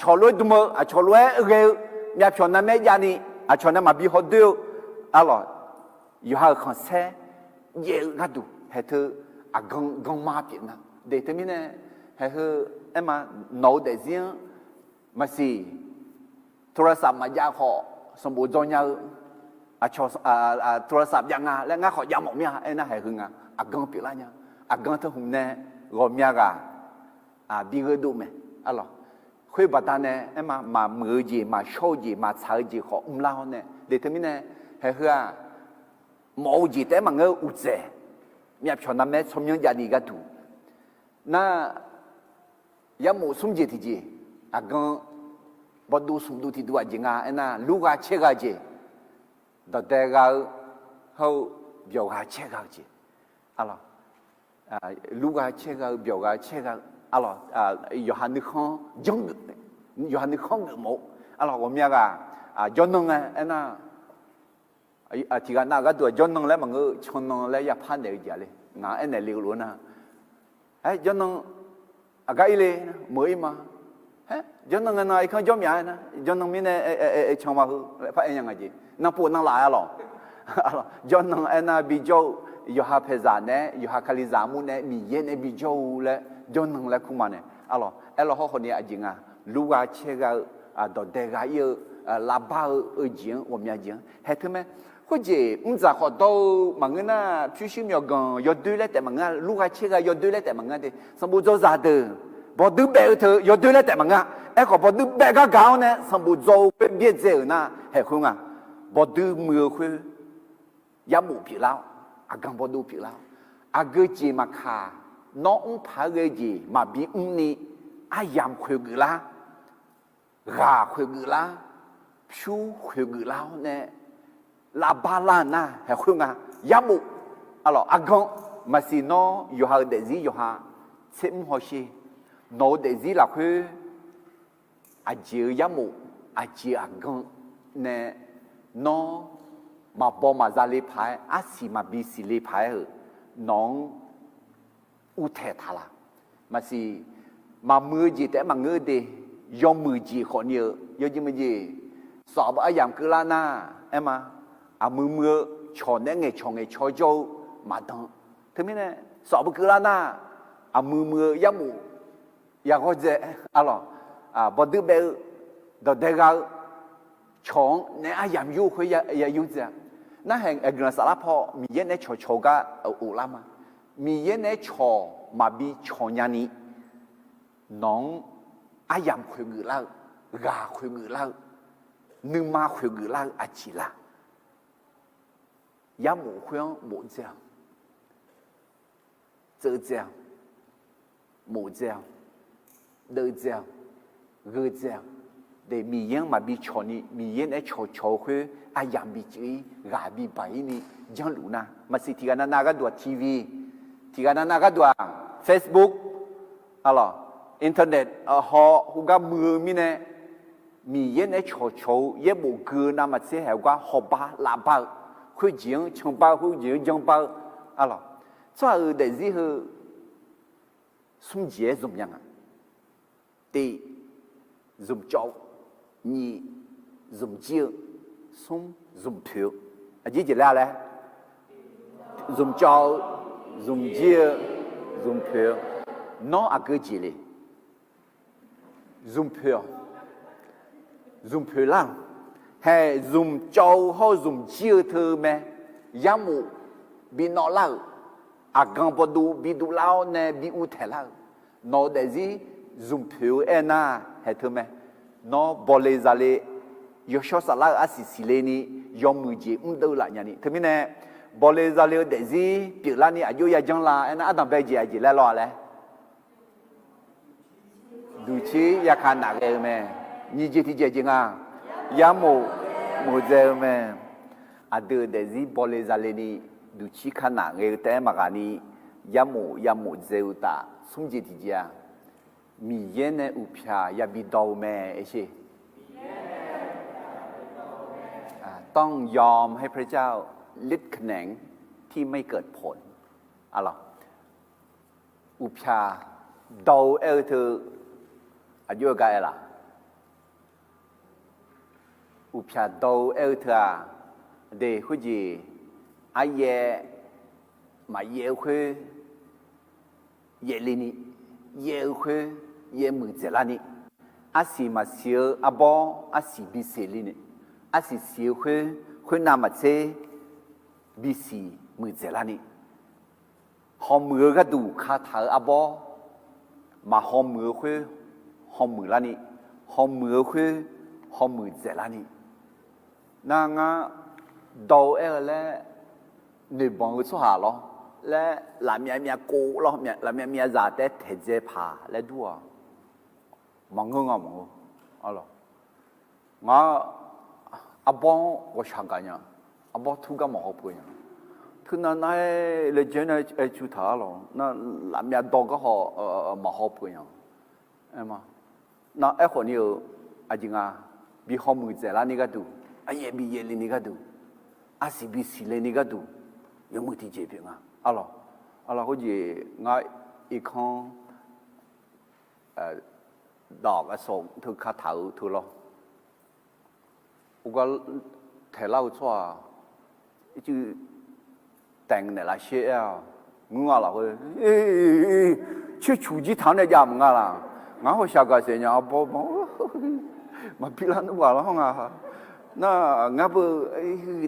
ชอลุยดูมือชอลุยเร็วมีผิวนั่นไม่ยานี่ชอนั่นมาบีฮอดูอะไรอยู่หาคนเซ่เยอะกันดูให้เธอกงมาเปลี่ยนนะเดี๋ยวที่นี่เนี่ยให้เธอไอ้มาโน้ตเดี๋ยวมาสิโทรศัพท์มายาขอสมบูรณ์จงยาชอโทรศัพท์ยังแล้วงั้นขอยาหมกเนี่ยไอ้น่าให้หึงกังเปลี่ยนเนี่ยกังเธอหุ่นเนี่ยรวมยากบีกระดูไหมอะไรคุยบัดเนี่ยไอ้มามือจีมาโชว์จีมาใช้จีขอเล่าเนี่ยเดี๋ยวที่นี่เนี่ยให้เฮือหมอจีแต่มันอุจเจมีผิวน้ำแม่สมยังยาดีกันดูน่ายาหมูสมจีที่จีกังบดูสมดูที่ดูจีงไอ้น่าลูกเชื่อจีแต่เด็กเขาเบียวเชื่อจีอะไรลูกเชื่อเบียวเชื่ออะไรอยู่หันนึกข้องยังอยู่หันนึกข้องเดือดหมดอะไรผมอยากย้อนนึงไอ้น่าที่กันน่าก็ตัวย้อนนึงแล้วมันก็ชนนึงแล้วอยากพันเดียวเดียวเลยงาไอ้เนี่ยเลี้ยวล้วนนะไอ้ย้อนนึงก็อีเลยเหมยมาเฮ้ยย้อนนึงไอ้เขาย้อมยานะย้อนนึงมีเนี่ยช่างมาคือพระเองยังไงจีนั่งปูนั่งหลายอะไรย้อนนึงไอ้น่าบิโจอยู่หาเพซานเนี่ยอยู่หาคาลิซามุเนี่ยมีเย็นไอ้บิโจเลยย้อนนึงแล้วคุ้มมาเนี่ยอะไรไอ้เราเขาคนนี้จริงลูกเชื่อดอกเด็กเยอะลาบ้าจริง我们จริงเห็นไหม或者จะขอโตมันก็น่าพิชิตมีกันยอดดูแลแต่มันก็ลูกเชื่อยอดดูแลแต่มันก็เดสมบูรณ์จะเดินพอดูแบบเธอยอดดูแลแต่มันก็ไอ้ขอพอดูแบบก็เก่าเนี่ยสมบูรณ์จะเป็นเบี้ยเจ้านะเห็นคุณพอดูมือคุณ ยาหมูผิดแล้วอากังบดูผิดแล้วอาเกจีมาคาน้องพาเกจีมาบีนี่อายามคุยกันละราคุยกันละชูคุยกันแล้วเนี่ยลาบาลานะเฮ้คุยงายาหมูalors à grand mà sinon il y aura des il y aura c'est moche no des il là que à Dieu yamu à Dieu à grand ne non mà bon mà ra les pai à si mà bi si les pai non u thể thà là mà si mà mưa gì thế mà ngơ đi do mưa gì khó nhớ do gì sợ bà yam cứ la na em à mưa cho nên ngày cho dâu mà đăng thế mới này sợ bà cứ la na à mưa yam mù ya có dễ alo à bà đứa bé đó để ra chọn nên yam yu khơi ya yu dễ na hàng ở gần xã phò mi yên này cho ga ở u la mà mi yên này cho mà bị cho nhà níน้องayam khơi ngự la gà khơi ngự la nương ma khơi ngự la à chỉ là ya mù khuyên mù dẻo dơ dẻo mù dẻo đơ dẻo gơ dẻo để mi yên mà bị cho ní mi yên ấy cho khơi ayam bị chỉ gà bị bảy ní giang lũ na mà si thì cái na cái đùa TV thì cái na cái đùa Facebook alo internet họ cũng có mưa mi nè mi yên ấy cho yên bộ cứ nam mà sẽ hiểu qua họ ba là ba khơi giếng trong ba khơi giếng trong ba alo cho ở để gì hư sung dễ dùng nhang thì dùng chậu nhị dùng chia sung dùng phiếu à gì chỉ là đấy dùng chậu dùng chia dùng phiếu nó à cái gì này dùng phiếu lăng hay dùng châu hay dùng chia thơ mẹ yam mù bị nó lao à gang bò du bị du lao nè bị u thể lao nó để gì dùng phiếu na hay thơ mẹ nó bỏ lê ra lê yo cho sa lao à xì lê ni yom mù gì đâu lại nhà ni thơ mẹ nè bỏ lê ra lê để gì bị la ni à yo ya jang la na adam bây giờ gì lại lo lạiดูชียาคาหนักเออแม่ยี่จีที่เจจิงอ่ะยาโมเจอแม่อาเดอเดซีบอลเลซาเลนีดูชีขนาดเออแต่มากานียาโมเจอตาสุ่มจีที่เจมีเย็นในอุปยายาบิดาวแม่เอชต้องยอมให้พระเจ้าลิดแขนงที่ไม่เกิดผลอะไรอุปยาดาวเออเธออายุกี่ล่ะอุปชาโตเอลทราเดคุจีอายมาเยคุเยลินีเยคุเยมือเจลานีอาศิมาเสียอาบออาศิบิเซลินีอาศิเสียคุนามาเซบิสีมือเจลานีหอมมือก็ดูคาถาอาบอมาหอมมือคุหอมมือละนี่หอมมือคือหอมมือเจละนี่นางะดาวเอลและหนึ่งบังสุหาล้อและหลานเมียโกล้อเมียหลานเมียจ่าแต่เทเจพาและดัวมังงะมังอ๋อหรองะอาบองก็ช่างกันเนี่ยอาบองทุกข์ก็มาหอบกันเนี่ยทุนนั้นไอ้เลเจนไอ้ชุดท้าหรอนั่นหลานเมียดองก็หอมาหอบกันเนี่ยเอ็ม那爱好你有阿金啊，比好木在那你个读，阿也比夜里你个读，阿是比西里你个读，有冇提这边啊？阿咯，好似我一看，ดอกอส่งทุกขาเถาทุล我个睇老错，就等那些啊，我老会，去出去谈那家门啦。ngah siya kasi niya abo mo mapilan wala nga na nga bu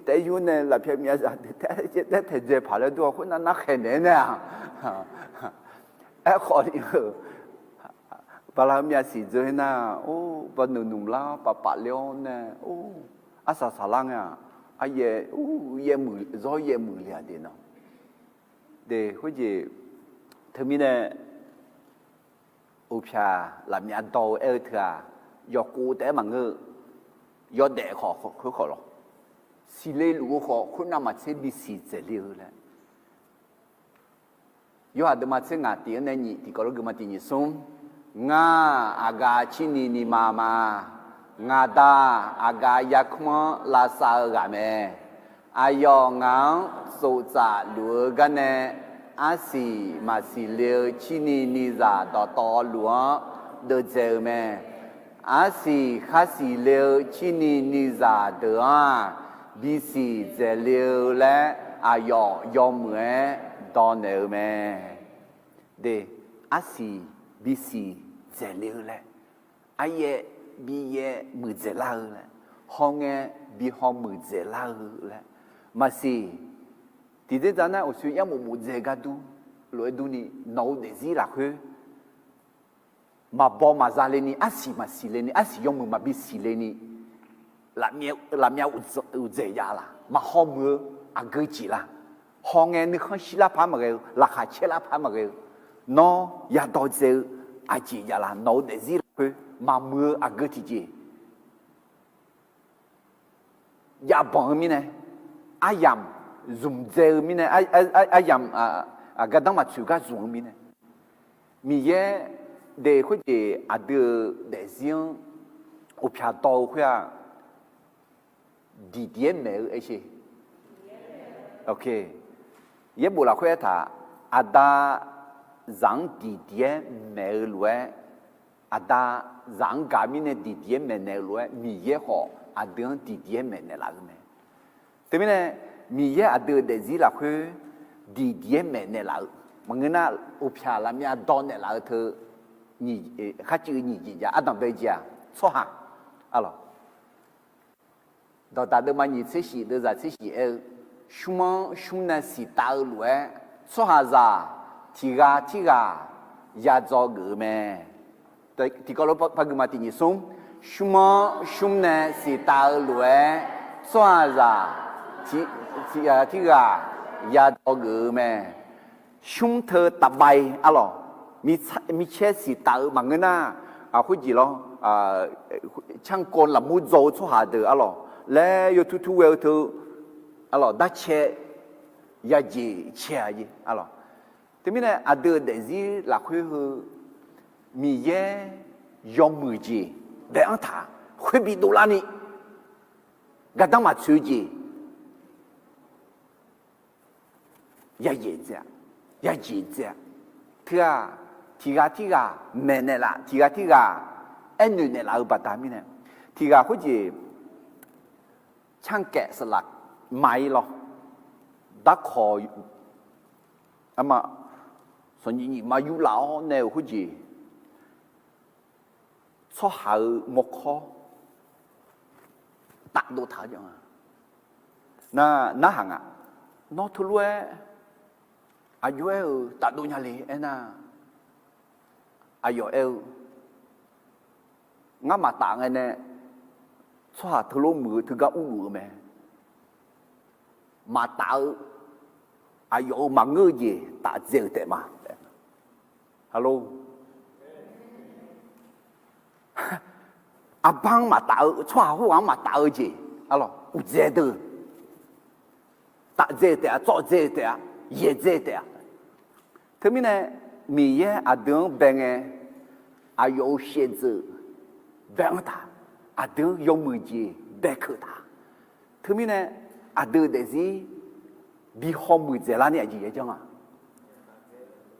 tayo ne la pya miya sa te je pala do ko na khene ne a khoni bala miya si je na o ba nu nu la pa pa leo ne o asa salang ya 啊也也木早也木了的呢，对，或者他们呢，欧片那面刀耳特啊，要古代嘛个，要带好了，是来如何可那么这比是这里了。有ada macam ngati ni di kalau gemati ni sum nga aga chini ni mama ngada aga yakma la sa game ayo nga so za lu gane asi masi le chini ni za to lu de je me asi khasi le chini ni za de bi si je le le ayo yo mwe dans nos mains de assis bisi zelule aye biye muzelale honge bi hom muzelale masi tide dana osu ya mo muzegadu lo eduni no desira que ma bo mazaleni asi masileni asi yom ma bisileni la mia uzeya la ma hom agji la hong ni khan shila pa ma ge la kha chela pa ma ge no ya do ze a ji ya la no de zi pe ma mu a ge ti ji ya bon mi ne ayam zum ze mi ne ayam a ga dang ma chu ga zum mi ne mi ye de hu ji a de xian au pia do hu ya di dian me e shi OK也不了会他阿达让弟弟没来，阿达让家里的弟弟没来，米也好，阿等弟弟没来了没？对不对？米也阿等的是了会弟弟没来了，我们那乌皮拉米阿当的了头，你还就你家阿当别家错哈，阿了，到达的嘛你吃西的在吃西shumna si tahu luai sohaza tiga ya jog me kalau pagi mati ni shumna si tahu luai sohaza tiga ya jog me shum thơ tabai alo mi che si tahu mangena aku jilo chang kon la mu zo sohade alo le yo tu well tu alors da che ya ji che ji alors temine ade desi la khu mi ye yom mu ji de anta khu bi do la ni ga dang ma chu ji ya ye ja tiga mene la tiga enu ne la ba ta mi ne tiga khu ji chang ke salak mai lo đã khó màส่วนใหญ่มาอยู่แล้วเนี่ยหุ่นจีชอบหาหมกคอตัดดูท่าจังน่าห่างอ่ะนอทุลุเออายุตัดดูยังไงน่ะอายุงั้นมาต่างกันเนี่ยชอบหาทะลุมือถึงกับอู้มือไหมmà tạo ayo mà ngơ gì tạo dễ tệ mà hello bang mà tạo choa huang mà tạo gì alo dễ được tạo dễ tệ cho dễ tệ ye dễ tệ thế mình này mi ye đường bên ayo xe子bên ta đường用มือgì bên khử ta thế mình này ada desi bi hom mu je la ni ji ye jang a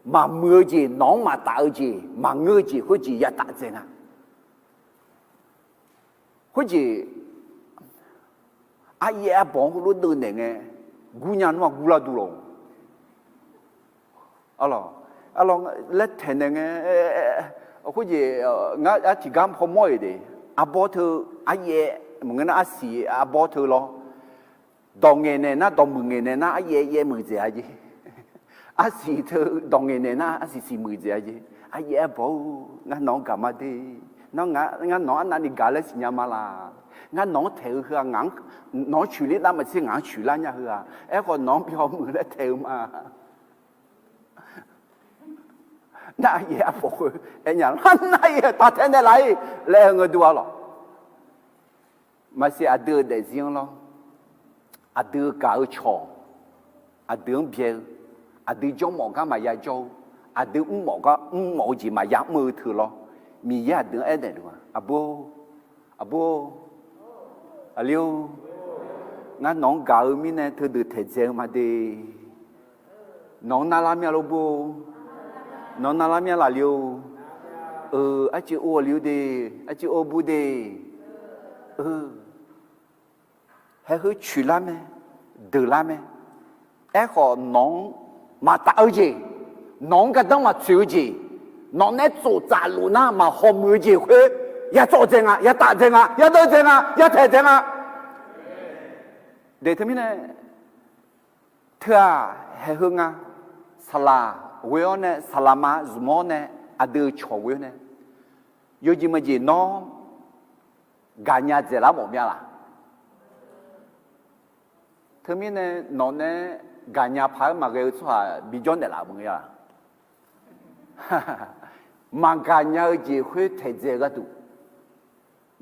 ma mưa ji nong ma ta ji ma ngơ ji hu ji ya ta je na hu ji a ye bon lu de ne nge gu nya no gu la du lo alors let ten nge hu ji nga a ti gam ho mo de a bo thu a ye mu nga a si a bo thu lo đồng nghề này na đồng mười nghề này na ye mười gì à gì xì thơ đồng nghề này na xì mười gì à gì ye bố ngã nó cả mà đi nó ngã nó anh đi gà lấy xì nhà mà là งั้นน้องเทวคืองังน้องชูลิแล้วมันสิงังชูแล้วเนี่ยคือไอ้คนน้องพี่เอามือแล้วเทวมาน่าเหี้ยบอกไอ้ยังน่าเหี้ยตาแทนอะไรแล้วเงินตัวหรอมาสิอาเดือดได้จริงหรออาเดือดกาชออาเดือดเบี้ยอาเดือดจงหมอก็มายาโจอาเดือดหมอก็หมอจีมายามือถือหรอมียาเดือดเอ็ดเดือดอาโบอาเลี้ยวงั้นน้องกามีเนี่ยเธอดูเทเจมาดีน้องน่ารักมั้ยลูกบูน้องน่ารักมั้ยล่ะเลี้ยวอาจิโอเลี้ยวดีอาจิโอบูดีให้เขา娶了没得了没ไอ้ขอน้องมาตาเอาจีน้องก็ต้องมาช่วยจีน้องเนี่ย做杂路那嘛好没机会要做正啊要打正啊要得正啊要抬正啊เดี๋ยวทำไมเนี่ยเธอให้หึงอ่ะสลาเวลเนี่ยสลามาสมอเนี่ยอดีตชัวเวลเนี่ยยูจิมาจีน้องการยาเจริญหมดยังล่ะเธอมีเนี่ยน้องเนี่ยการยาพายมาเกี่ยวกับบิจอนเดล่ะมึงยังมังการยาจีคุยเทเจก็ดู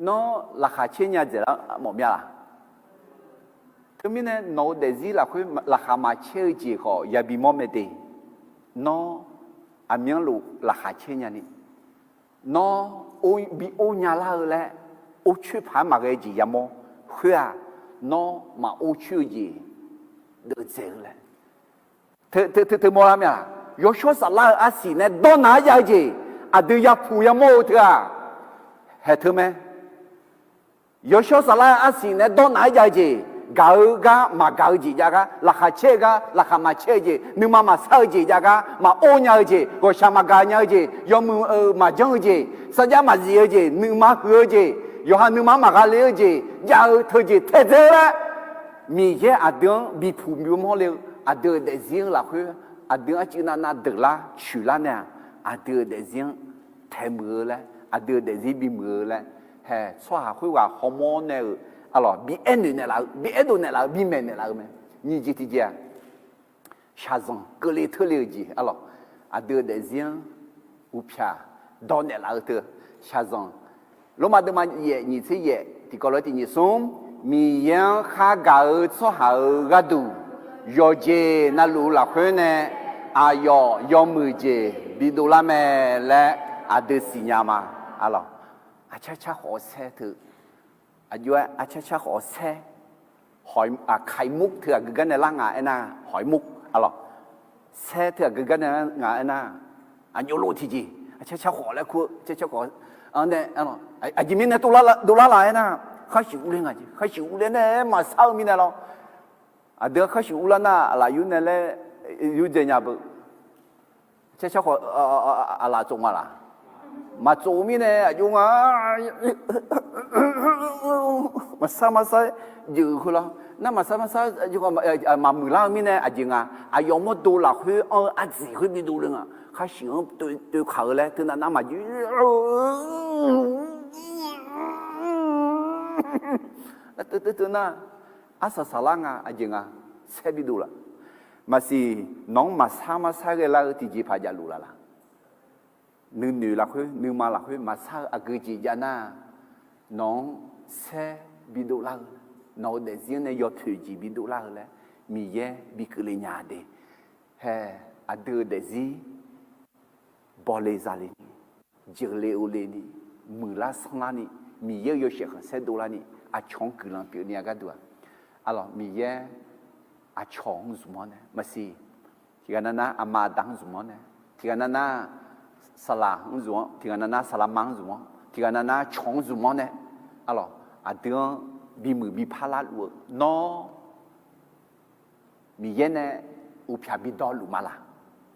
น้องราคาเชียร์เจริญหมดยังล่ะเธอมีเนี่ยน้องเดซี่ละคุยราคามาเชื่อจีเขาอย่าบีมอไม่ดีน้องอามีนลูราคาเชียร์นี่น้องโอบีโอญาลาเลยโอชื่อผ่านมาเกี่ยวจียามอเพื่อน้องมาโอชื่อจีเดือดเจเลยเธอมองอะไรอ่ะยกช่วยสลายอาศีเนี่ยโดนหายาจีอาเดียผู้ยามอเธอเห็นเธอไหมยกช่วยสลายอาศีเนี่ยโดนหายาจีกามาเกาจีจ้าก็ราคาเชื่อราคามาเชื่อจีนึกมาเศร้าจีจ้าก็มาโอนยาจีก็ชามาการยาจียอมมาจังจีสัญญามาเสียจีนึกมาเหือจียอมนึกมาการเลี้ยจียาเธอจีเทเจละมีเยอะอาเดียงมีผู้มีมอเลยอาเดียเดซิงละคืออาเดียจีน่าเดือดละฉุละเนี่ยอาเดียเดซิงเทมือละอาเดียเดซิบีมือละเฮ้สว่าคุยว่าฮอร์โมนเนี่ยalors bi endo ne la bi endo ne la bi men ne la me ni ji ti dia chazan que les te le ji alors à deux des yens ou pia dans ne la te chazan lo ma demande ye ni ti ye ti ko lo ti ni som mi yan kha ga so ha ga du yo je na lu la khwe ne a yo mu je bi do la me le a de sinya ma alors a cha cha ho se teอายุอาชาขอแซ่หอยไข่มุกเถื่อกันในร่างงาไอ้น่าหอยมุกอะไรแซ่เถื่อกันในงาไอ้น่าอายุรู้ทีจีอาชาขอแล้วคู่อาชาขออันนี้อะไรอาจิมินเนี่ยตุลาลายน่ะข้าชิวเรื่องอะไรข้าชิวเรื่องเนี่ยมาเศร้ามีเนี่ยเราเดี๋ยวข้าชิวแล้วน่ะอะไรอยู่เนี่ยเลยอยู่เจียบอาชาขออะไรจงอะไรมาโจมีเนี่ยอยู่อ่ะมาซาอยู่คือละนั่นมาซาอยู่ก็มามือล่ามีเนี่ยจริงอ่ะยอมมาดูหลักคืออาจีคือมีดูเรื่องอ่ะเขาสิงตัวเขาเลยถึงนั่นมาอยู่ตัวน่ะอาสาสลังอ่ะจริงอ่ะเสพดูละมาสิน้องมาซาก็แล้วที่จีพายาลูละนึกหลักคือนึกมาหลักคือมาซาอากุจิยานาน้องเสบิดูลาน้องเด็กเนี่ยยอดถือจีบิดูลาเลยมีเย่บิคุเลยญาติเฮอดีตเด็กบอลเลยซาลีเจริญอุเลนีมือลาสนานีมีเย่ยอเชคเสดูลานีอาชงกุลังเปียเนี่ยกันด้วยalorsมีเย่อาชงสมองเนี่ยมาสิที่กันนั้นอามาดังสมองเนี่ยที่กันนั้นสลาหุ่นสมองที่กันนั้นสลามังสมองที่กันนั้นชงสมองเนี่ยalors à deux bi mu bi pala lu no mi yene u pia bi do lu mala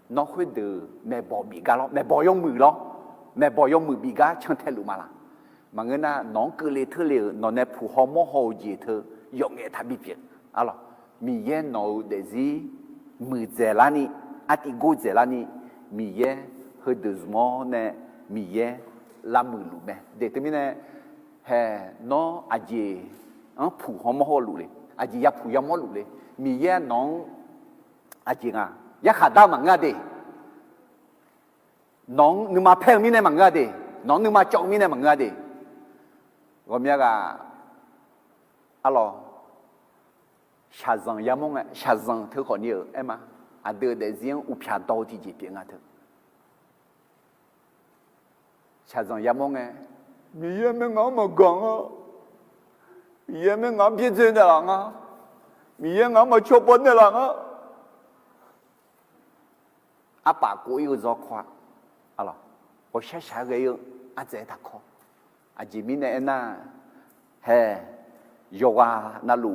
no hui de me bo bi ga lo me bo yong mu lo me bo yong mu bi ga chang the lu mala ma nge na nong ke le the le no ne pu ho mo ho ji the yong e tha bi pi alors mi yen no de zi mu ze la ni ati go ze la ni mi ye he de zmo ne mi ye la mu lu me de termine น้องอาเจผู้หอมหอลุเลยอาเจยาผู้ยามอลุเลยมีแย่น้องอาเจงยาขาดามังงาเดน้องนึมาแพงมีในมังงาเดน้องนึมาจองมีในมังงาเดก็มีกะอะไรชาซังยามงชาซังเธอคนนี้เอ็มอาเดอเดซิงอุปยาดาวที่จีเปียงเธอชาซังยามงมีเยอะไม่งอมากงมีเยอะไม่งอมพิจารณาหลังมีเยอะงอมาชอบคนในหลังอาปากกู有做夸อะไร我下下个有阿在他考阿จีมีเนี่ยนะเฮยกว่านั่นลู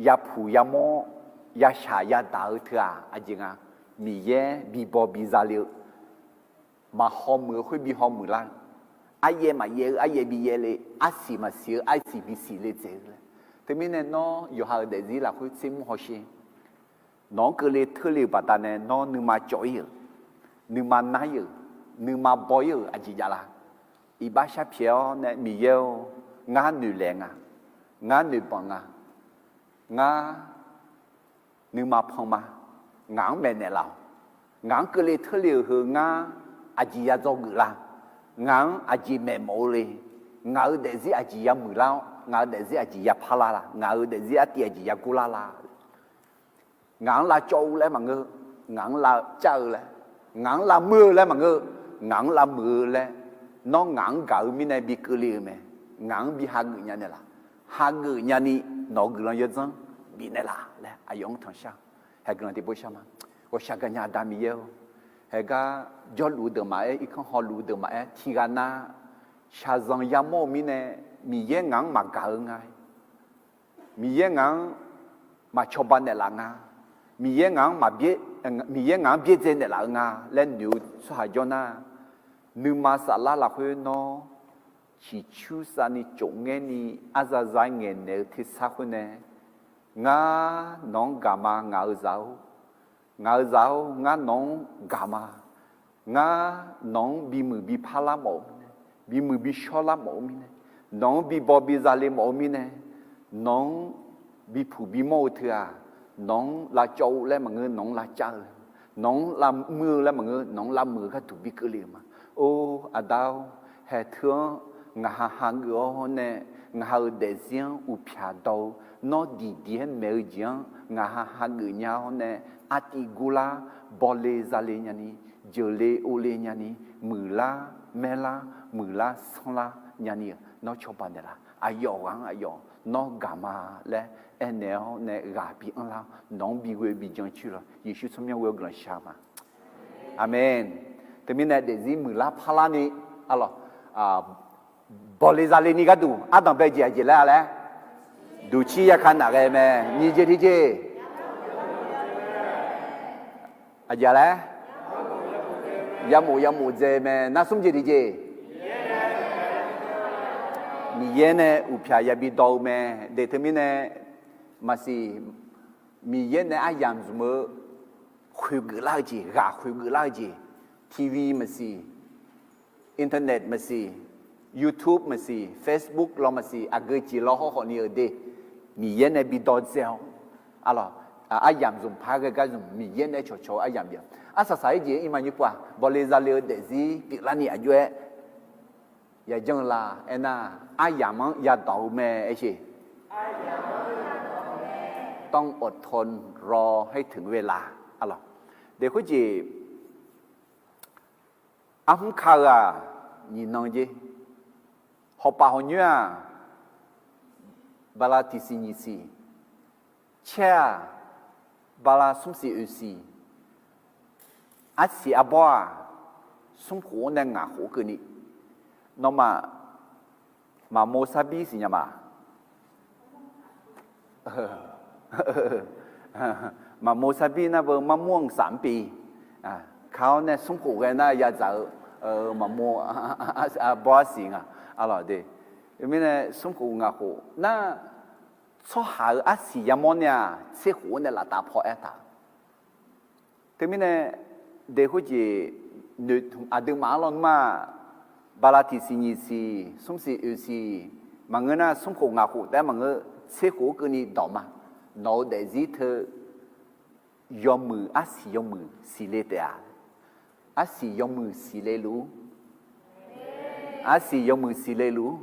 ยาผู้ยามอยาชายาดาวเถอะอาจีงมีเย่บีบอบีซาเลมาหอมมือคุยบีหอมมือล่างอาเย่มาเย่อาเย่บีเย่เลยอาสีมาสีอาสีบีสีเลยเจ๋เลยแต่มีเนี่ยน้องอยู่หาเดซี่ละคุยซิมหัวเชน้องก็เลยเธอเลยปัตตาเนี่ยน้องนึกมาจ่อยนึกมาหน้านึกมาบ่อยอาจีจาละอีบ้าชาเพียวเนี่ยมีเยอะงานหนึ่งแรงงานหนึ่งปังงานนึกมาพงมางานแม่เนี่ยเรางานก็เลยเธอเลยคืองานอาจียาจงละงานอาจีแม่โมเลยงานเดซี่อาจียามือเรางานเดซี่อาจียาพาลาละงานเดซี่อาจียากุลาละงานละโจแล้วมังงานละเจ้าแล้วงานละมือแล้วมังงานละมือแล้วน้องงานเก่ามีในบิกลีไหมงานบิฮักเงี้ยเนี่ยละฮักเงี้ยนี่น้องกลังยัดซังบิเนี่ยละแล้วอายุทั้งชาให้กลังที่พูดใช่ไหมว่าชากันยาดามีเยอะให้ก็ยอดรู้เดิมมาอีกข้างหอรู้เดิมมาที่กันนะชาซังยามโมมีในมีเยงานมาเก่าไงมีเยงานมาชอบบ้านเนี่ยละงามีเยงานมาเบี้ยมีเยงานเบี้ยเจเนี่ยละงาเล่นอยู่สหายนะนึกมาสาระละคุยน้อชีชูสานิจงเงินีอาซาใจเงินเนที่สักคนเนี่ยงาน้องกามางาเจ้างาน้องกามางาน้องบีมือบีพาลาหมอบีมือบีชอลาหมอมีเนี่ยน้องบีบอบีซาเลหมอมีเนี่ยน้องบีผู้บีโมเถื่อน้องลาโจและมังเงินน้องลาเจ้าน้องลามือและมังเงินน้องลามือก็ถูกบีเกลียมาโอ้อาดาวเหตุเถื่องาหังเออเนี่ยงาเดซิงอุปยาดาวนอดีเดียนเมย์จียงงาหังเงี้ยเนี่ยอาติกุลาบอลเลซาเลญานีเจเลโอเลญานีมือลาเมลามือลาสงลาญานีน้อชอบปันเดล่ะอายอวังอายอนอกามาและเอเนลเนี่ยกาบีอันละน้องบีเวบีจังชื่อละยิชุสมัยเวกลังชามาอาเมนแต่มีเนี่ยเดซิมือลาพาลานีอะไรบอลเลซาเลนีก็ดูอาดัมไปเจียเจแล้วแหละดูชี้ยาขันอะไรไหมนี่เจที่เจอาจารย์แล้วยามูเจไหมน่าสมเจที่เจมีเย็นเนี่ยอุปยาบิดาวไหมเดทมีเนี่ยมาสิมีเย็นเนี่ยอายามสมมติคุยกันแล้วจีกาคุยกันแล้วจีทีวีมาสิอินเทอร์เน็ตมาสิYouTube มาสิ Facebook เรามาสิอาเกจิเราเขาคนนี้เดมีเย็นเนี่ยบิดาวเซลอะไรอายามสมภาคก็สมมีเย็นเนี่ยโชว์อายามเดียวอาศัยจีอิมันยุบว่าบริษัทเลี้ยเดซีปิลานี่อายุอย่าจังละเอ็น่าอายามันอย่าดาวแม่ไอ้ชีต้องอดทนรอให้ถึงเวลาอะไรเดี๋ยวคุณจีอ้ำข้าวนี่น้องจีหอบปากหัวเนื้อบาลาติสินิสีเช่บาลาสมศรีอุสีอาศิอาบัวสมหัวในงาหัวกันนี่น้องมาโมซาบีสิเนี่ยมาโมซาบีนะเบอร์มะม่วง3 ปีเขาเนี่ยสมหัวกันนะอยากจะมาโมบัวสิงอะไรเด้ไม่เนี่ยสมหัวงาหัวน่าชอบหาอาศิยามอนเนี่ยเสียหัวเนี่ยละตาพอเอตาแต่ไม่เนี่ยเดี๋ยวจีนึกอาดึงมาลอนมาบาลาติสินีสีสมศรีอุสี mà người na sống khổ ngạo khổแต่mà người sẽ khổ cái này đó mà nó để gì thơ yom mư á xì yom mư xì lê tè á xì yom mư xì lê lú á xì yom mư xì lê lú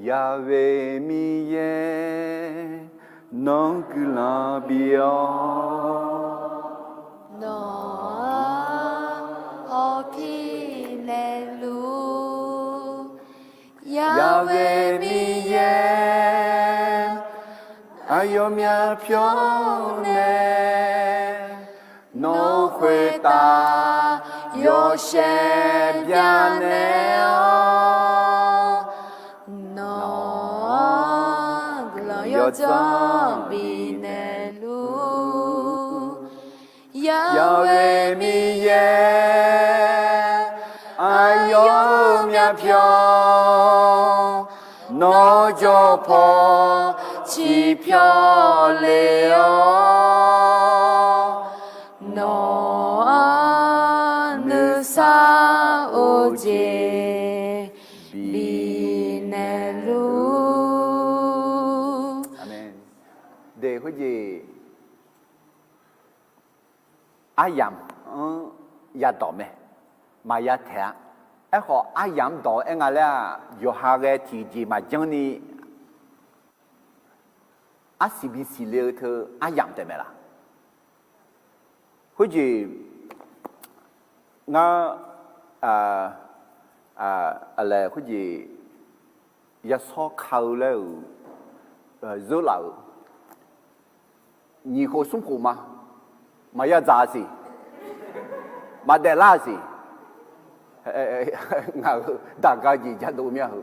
Yahweh mi ye non la bio nó họ phi lê lu Yahweh mi ye ayom ya pyo ne no khuê ta yo she bia ne yo cho bi ne lu Yahweh mi ye ayom ya pyo no jo po chi pyo le nó nữ sa ô je bi ne lu Amen. Để có gì ayam ya đỏ mẹ mà ya thẻ ấy họ ayam đỏ anh à là yo ha cái thì gì mà chẳng ni ACBC lêu thơ ayam thế mẹ là có gì nó là có gì ya so khâu lêu dữ lậu nhiều khổ sống khổ mà ya giá gì mà để la gì ngài đại ca gì chắc đâu miếng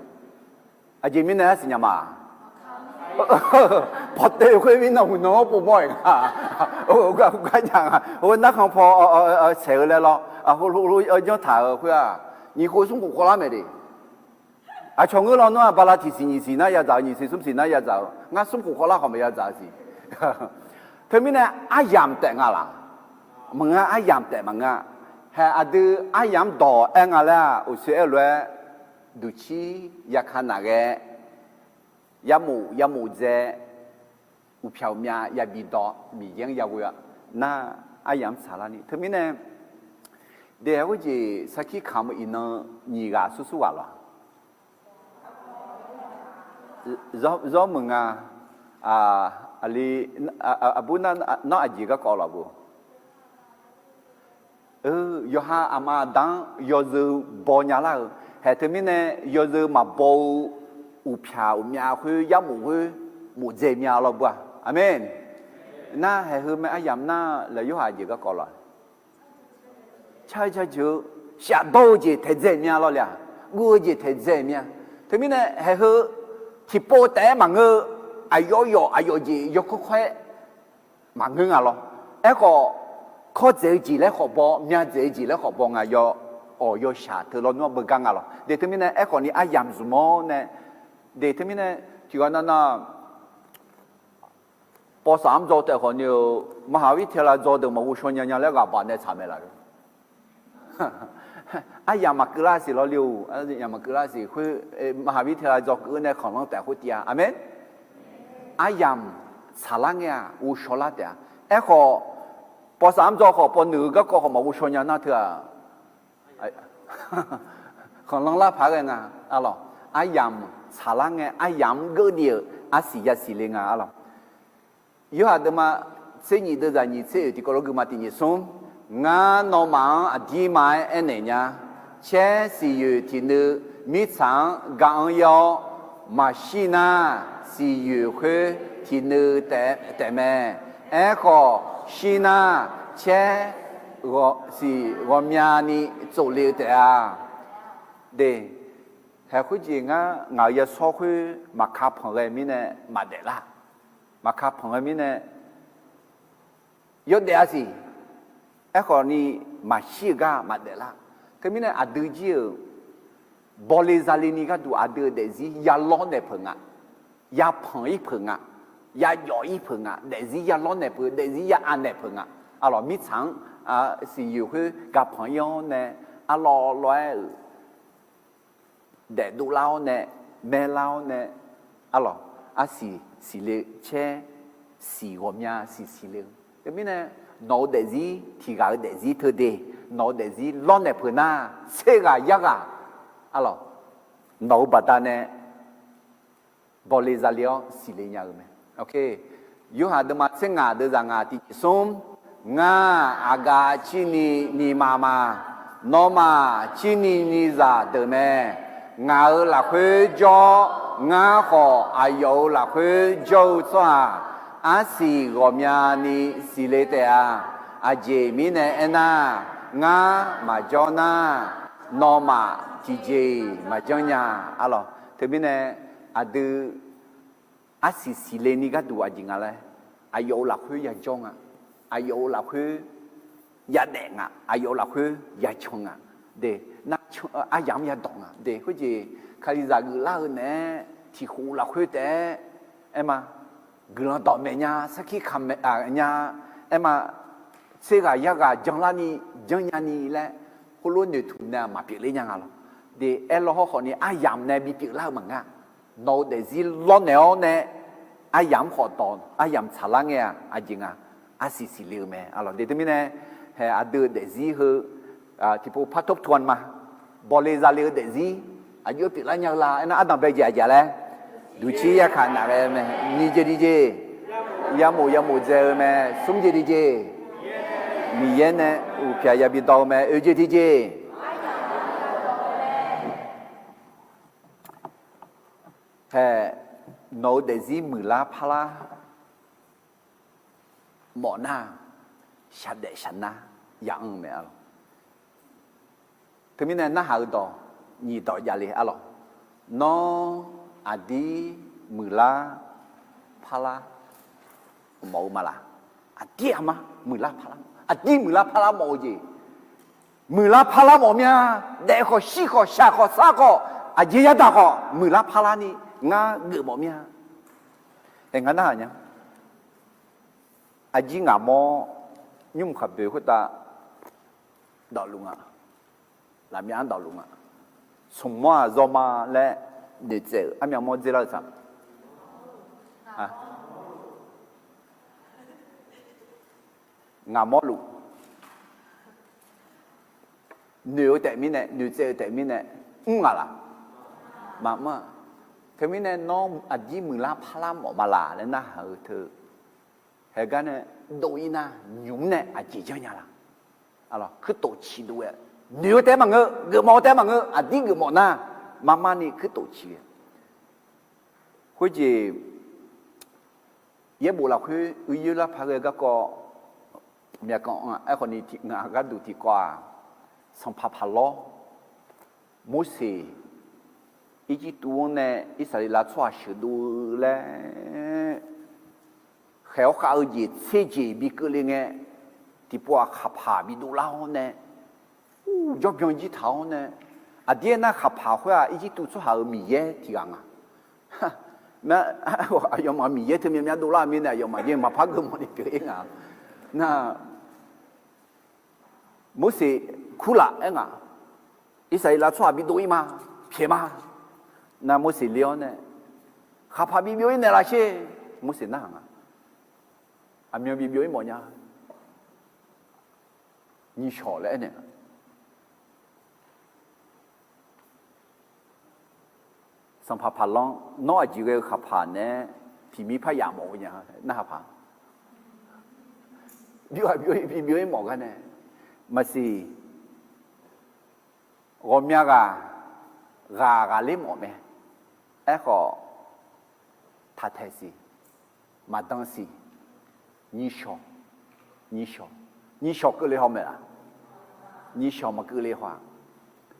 à chị mình nói gì nhỉ mà bắt đầu khi mình nói nó bố mày cái chẳng nó không phò xéo lên lo ở chỗ thảo khuya nhiều khổ sống khổ lắm đi à trong cái nó bà la thì gì na ya giá gì gì na ya giá ngã sống khổ lắm không ya giá gì thế mình này ayam tệ ngà là mà ngà ayam tệ mà ngà hay adu ayam đỏ anh ngà là ở chỗ là đủ chi ya khăn nào cái ya mù dễ u phiêu mía ya bị đỏ bị giang ya vui na ayam salad này thế mình này để cái gì sau khi khám một nó nhị gà su su vào do mừng ali abu na aji ga ko la bu yo ha ama dan yo zu bo nya la he te min ne yo zu ma bo u phya u mya khu ya mu je mya lo bu amen na he hu me ayam na la yo ha ji ga ko la chai chai ju xia bo ji te je mya lo la gu ji te je mya te min ne he hu thì bố té mà ngơ ai yo gì yo có khoe mà ngơ à lo ấy có dễ gì lấy họ bỏ nhà dễ gì lấy họ bỏ à yo xả từ lo nó bưng căng à lo để thế mình này ấy còn đi ai làm gì mà nè để thế mình này thì còn nó bỏ sắm cho tới còn nhiều mà học ít theo là cho được mà u xuân nhà lấy cả bạn này tham gia lại ai làm mà cứ là gì lo liu ai làm mà cứ là gì khơi mà học ít theo là cho cứ này còn nó tại khối tia amen ai làm xả lăng nha u xuân là tia ấy họ bỏ sắm cho họ bỏ nữ cái họ mà u xuân nhà nó thừa còn lăng lá phá cái nga alo ai làm xả lăng nha ai làm cái điều xì lên nga alo yêu hạt mà sẽ nhị đưa ra nhị sẽ thì có lúc mà thì xong ngã nó mà đi mai anh này nha chế sĩ yêu thì nữ mỹ sáng gang yêu mà xí na sĩ yêu khơi thì nữ tại mẹ em có xí na chế gọi sĩ gọi nhà ni做了的啊对还会gì ngã ngã yêu so khơi mà khắp phong cái mình này mà để la mà khắp phong cái mình này yêu để gì ấy còn ni mà xí ga mà để la cái mình này adu gì boleh zalini ka tu ada để gì ya lo ne penga ya phong ý penga ya yo ý penga để gì ya lo ne penga để gì ya an ne penga alors mi chang si yêu cái gặp phong yêu ne alors แต่ดูเล่าเนี่ยแม่เล่าเนี่ยอะไรสีเลเช่สีหัวเมียสีเลแต่ไม่เนี่ยน้องเด็กจีที่กับเด็กจีเธอเดน้องเด็กจีล้อนเนี่ยเพื่อนน่ะเสกอะยักอะอะไรน้องบัดเนี่ยบอลเลยจะเลี้ยวสีเลเนี่ยรู้ไหมโอเคยูหาเดมาเสงาเดจังอาที่ส่งงาอากาชินีมาโนมาชินีซาเดเมงาหลักจองาขออายุหลักจอสวาอาศีกอมยานีสิเลเตอาอาเจมิเนเอนางามาจอนาโนมาทีเจมาจอนยาอะไรเธอมิเนอาดูอาศีสิเลนี่ก็ดูอาจิงอะไรอายุหลักยาจงอ่ะอายุหลักยาแดงอ่ะอายุหลักยาชงอ่ะเดนักอายามยาดองอ่ะเดเขาจะคาริซากุลาเนี่ยที่หูหลักแต่เอ็มกลัวต่อเมียสักทีคำเนี่ยเอ็มเสกายากาจังลานีจังยานีแหละคนรุ่นเดือดทุนเนี่ยมาเปลี่ยนยังไงล่ะเดเอลเขาคนนี้อายามเนี่ยมีเปลี่ยนแล้วมั้งอ่ะโน้ตเดซิล้อนเนี่ยเนี่ยอายามขอตอนอายามชาลังเนี่ยอาจริงอ่ะอาศิสิเลี้ยวแม่อะไรเดี๋ยวนี้เนี่ยเฮอเดือดเดซิเฮที่พวกพัฒทบทวนมาบอลเลยจะเลี้ยวเดซิอายุเปลี่ยนแล้วยังล่ะไอ้นั่นอาดัมไปเจาะเลยดูชี้ยาขันอะไรแม่นี่เจดีเจยาโมเจอแม่สมเจดีเจมีเย็นเนี่ยอุปยาบิดาวแม่เจดีเจแค่โนเดซิมือลาพลาหมอหน้าชัดเดชันนะยังไม่เอาถึงมีเนี่ยน่าหาต่อนี่ต่อยาเลยอะไรน้ออดีมือลาพลาหมอมาละอดีอะมามือลาพลาอดีมือลาพลาหมอจีมือลาพลาหมอเมียเด็กเขาสี่เขาชาเขาสาเขาอาเจียดาเขามือลาพลานี่งาเกือบหมอเมียแต่งั้นน่ะเนี่ยอาจีงาหมอยุ่งขับเดือดขึ้นตาดอกลุงอ่ะลำยางดอกลุงอ่ะสมมติเรามาและเดือดเจออามีหมอเจอแล้วซ้ำอ่ะงาหมอลุเหนือแต่มีเนี่ยเหนือเจอแต่มีเนี่ยอะไรมาเธอมีเนี่ยน้องอาจีมือลาพลามออกมาลาแล้วนะเธอเฮ้ยกันเนี่ยโดยนะยุ่งเนี่ยอาจีเจ้าเนี่ยล่ะอะไรคือตัวชีด้วยเหนือแต่มังเกือบหมอแต่มังอาจีเกือบหมอนะมานี่คือตัวชีคุยจีเยบุเราคือยืนละพาเรือก็เมียก็ไอ้คนนี้ที่งานก็ดูที่กว่าสัมภาระล้อมุสีอีจิตัวเนี่ยอิสราเอลช่วยสืบดูแลเขาเขาเย็ดเสียจีบิกเลยไงที่พวกขับผ่าบิดูเล่าเนี่ยยกยองจีเท้าเนี่ยอันเดียน่ะขับผ่าว่าอีจิตัวช่วยมีเยอะที่ยังอ่ะแม่ยอมมามีเยอะที่มีดูเล่ามีเนี่ยยอมมาเยอะมาพักก็มันเปลี่ยนอ่ะน่ะมุสีคุละเองอ่ะอิสราเอลช่วยบิดูอีมาเพียมา那么是了呢，哈帕比表演那些，么是那样啊？阿苗比表演么呀？你晓得呢？上帕帕浪，哪几个哈帕呢？皮米帕亚毛呀？那哈帕？表演么个呢？么是我们个里么咩？ไอ้ก็ทัดเทสิมาดังสินิชอก็เลยหอมเลยล่ะนิชอมาก็เลยว่า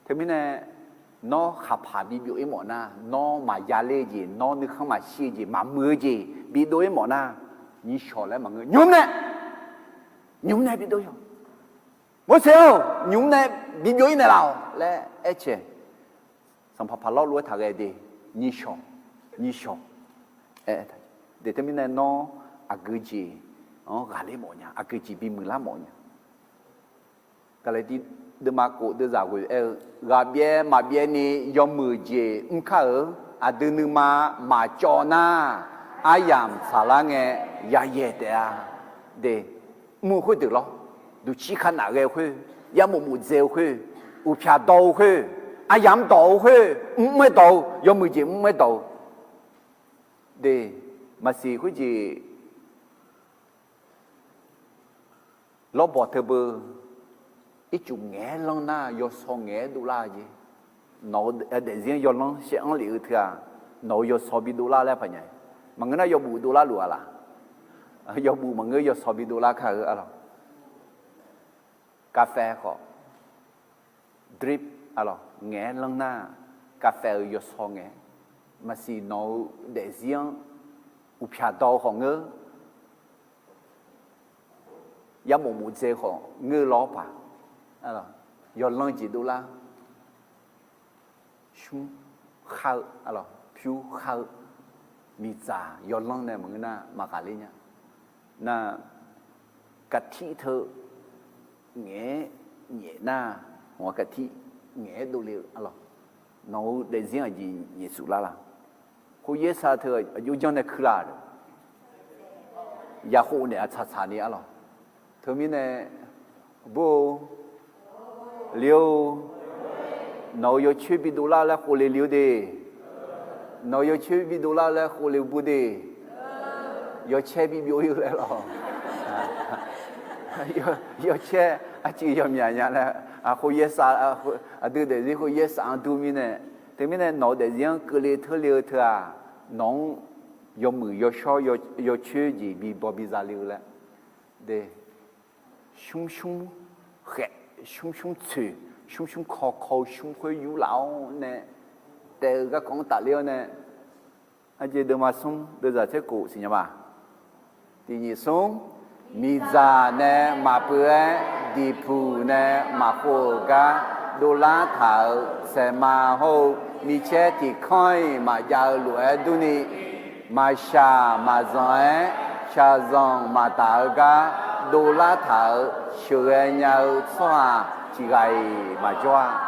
ทีนี้เนี่ยน้องขับผ่านบิบิโอหมอนะน้องมายาเล่จีน้องนึกเข้ามาเชียจีมามือจีบิโดยหมอนะนิชอแล้วมันก็ยุ่งเนี่ยบิโดยไม่เสียวยุ่งเนี่ยบิบิโอเนี่ยเราและเอเชสัมผัสพลารู้ว่าทำไงดีนิชอเดี๋ยวนี้น้องอากุจีกาเลหมอเนี่ยอากุจีบีมือละหมอเนี่ยก็เลยที่ de ma cô de za gu ga bie ma bie ni yo mu je kha a de nu ma cho na ayam sala nge ya ye de a de mu hu de lo du chi khan na ge hu ya mu je hu u pya do hu ayam do hu me do yo mu je me do de ma si hu ji lo bo te bơ ít chục nghe lần na yo so nghe đô la gì nó để riêng yo lần sẽ ăn liệu thưa nó yo so bi đô la lại phải nhỉ mà người na yo bu đô la lùa là yo bu mà người yo so bi đô la khá ở đó cà phê họ drip à đó nghe lần na cà phê yo so nghe mà si nó để riêng u pha đau họ ngơ ya một dễ họ ngơ ló pa alors yo lang ji đô la shum khao alors piu khao mi za yo lang này mọi na mà cả lên nha na cắt thi thơ nghe nhẹ na hoặc cắt thi nghe đồ liệu alors nó để riêng gì nhẹ sụt la cô ye sa thơ yo cho này khla ya hồ này cha này alors thơ mi này bố liu nó yo chơi bi đô la là hồ lê liu đi nó yo chơi bi đô la là hồ lê bu đi yo chơi bi biểu yêu lại lo yo chơi chỉ yo nhà nhà là hồ yes đưa để gì hồ yes du mi nè thế mi nè nó để riêng cứ lê thơ liu thưa nó yo mười yo so yo chơi gì bi bỏ bi ra liu lại để sung sung khẽ sung sung chữ sung sung khó sung hơi yếu lão nè để các con tài liệu nè anh chị đưa mà sung đưa ra thế cụ xin nhá bà thì nhị sung mi già nè mà bữa đi phù nè mà khổ cả đô la thảo sẽ mà hô mi chết thì coi mà giàu lúa đu nị mà xa mà giỏi xa dòng mà tạo cả đô la thảo sửa nhau xoa chỉ gầy mà cho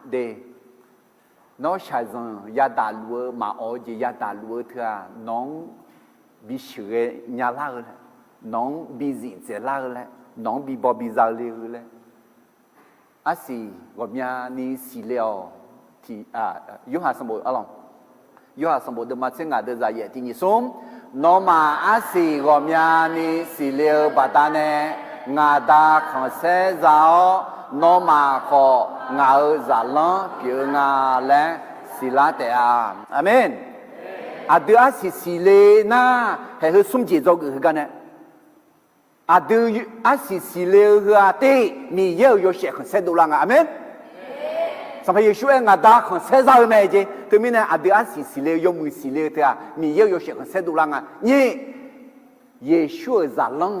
để nó sai rằng ya đà lúa mà ở gì ya đà lúa thưa nó bị sửa nhà la rồi nó bị gì thế la rồi nó bị bỏ bị giao lưu rồi à si gọi nhà ni xì leo thì yêu hà sâm bồ along yêu hà sâm bồ đâm mà xem ngài đưa ra vậy thì nhỉ sớm nó mà à si gọi nhà ni xì leo bà ta nè ngà ta không sẽ giáo nó mà có ngà giả lắm biểu ngà lẽ xì lá tệ amen đưa à xì lê na hay hơi sung chỉ cho cái này đưa à xì lê hả tê mi yêu sẽ không sẽ đủ lắm amen sao phải yêu ngà ta không sẽ giáo mẹ chứ từ mình này đưa à xì lê yêu mùi xì lê thế mi yêu sẽ không sẽ đủ lắm nhỉ Yeshua giả lăng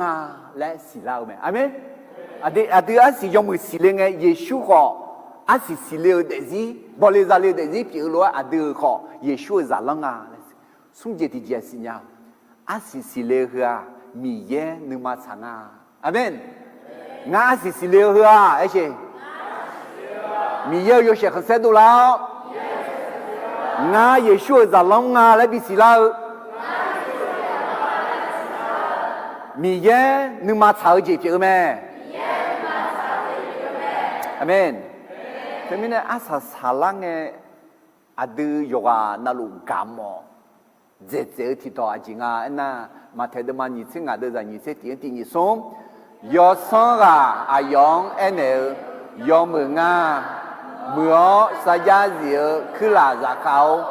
lẽ xì lao mẹ amen đưa à xì yêu mùi xì lê nghe Yeshua họ à xì lê để gì bỏ lê giả lê để gì kiểu lo đưa họ Yeshua giả lăng sung chỉ thì gì nhau à xì lê hả mi ye nu ma sang amen ngã xì lê hả ấy chứ mi ye yêu sẽ không sẽ đủ lao ngã Yeshua giả lăng lẽ bị xì lao mi ye nu ma chào gì kiểu mẹ amen thế mình là sa lang nghe đưa yoga na lu gamo dễ thì to chính na mà thấy được mà nhị sinh đưa ra nhị sẽ tiếng thì nhị sống yo sang ayong enel yo mừng mưa sa gia diệu cứ là giả khao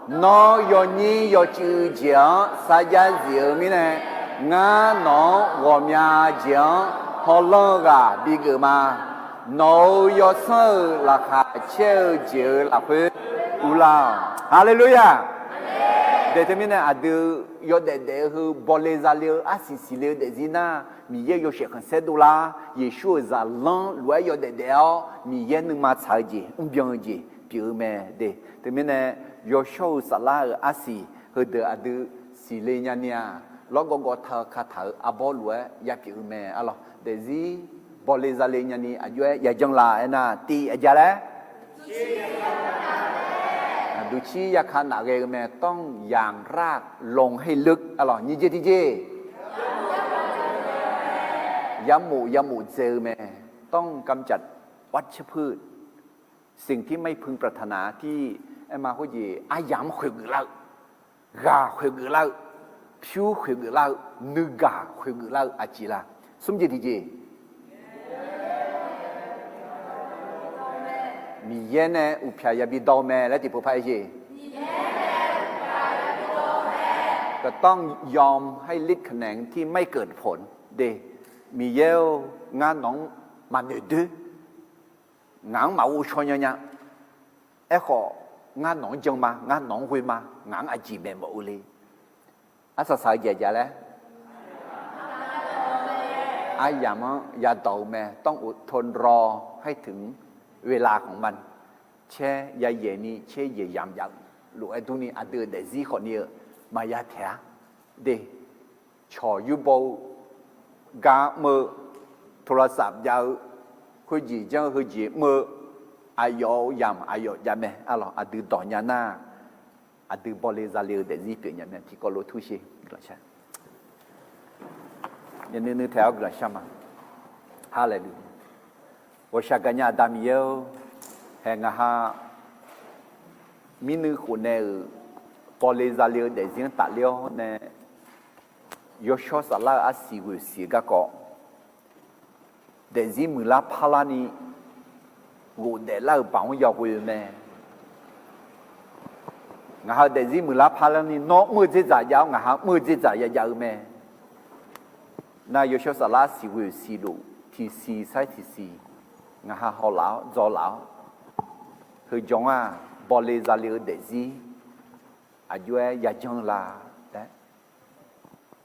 nó yo nhi yo chữ giang sa gia diệu mi này ngã nó gồm nhà giang họ lo bị gỡ mà nó yo sơ là khá treo diệu là phê u la hallelujah để thế mình là đưa yo để hư bỏ lê ra liêu xì liêu để gì na mi ye yo sẽ không sẽ đủ la Yeshua ra lăng loại yo để mi ye nương mà chạy gì biếng gì biểu mẹ để thế mình là yo show sala xì hư đưa xì lê nha nha lo go thở khát thở abo loại ya biểu mẹ alo để gì บอลซาเลญนี่อายุอย่าจังลานะตีอาจารย์แล้วดูชี้ยาขนาดเกแม่ต้องอย่างรากลงให้ลึกอร่อยนี่เจที่เจยำหมูเจอแม่ต้องกำจัดวัชพืชสิ่งที่ไม่พึงปรารถนาที่ไอ้มาคุยอายามคุยกันแล้วกาคุยกันแล้วผิวคุยกันแล้วนึกกาคุยกันแล้วอาจิละสมเจที่เจมีเย็นเนี่ยอุปยาบิดอแม่และที่ผู้พายเจก็ต้องยอมให้ลิดแขนงที่ไม่เกิดผลเดมีเยลงานน้องมันดื้องานมาอุชนยังเอ้ของานน้องจังมางานน้องคุยมางานอาจีเบมอุลีอาศัยเยอะแล้วอายามยาเต่าแม่ต้องอดทนรอให้ถึงเวลาของมันเช่ยาเยนี่เช่ยยามยักลูกไอ้ตัวนี้อาเดือดเดซี่คนนี้มายาแท้เดชอยูโบกาเมื่อโทรศัพท์ยาวคุยจีเจ้าคุยจีเมื่ออายอยามแม่อะไรอาดือต่อยานาอาดือบอลเลซาเลเดซี่เปลี่ยนยามแม่ที่ก็รู้ทุกสิ่งกระชันยันนึกแถวกระชันมาฮาเลลูยา我下个年大米油，还我哈，民女湖呢，保利扎了的人打了呢，有小啥啦啊西个西个个，的人没啦怕啦呢，我的啦帮要回咩？我哈的人没啦怕啦呢，拿么子咋样？我哈么子咋样咩？那有小啥啦西个西路，提西塞提西。ngà hà họ lão do lão hơi giống bò lê ra liu để gì à due ya chăng là đấy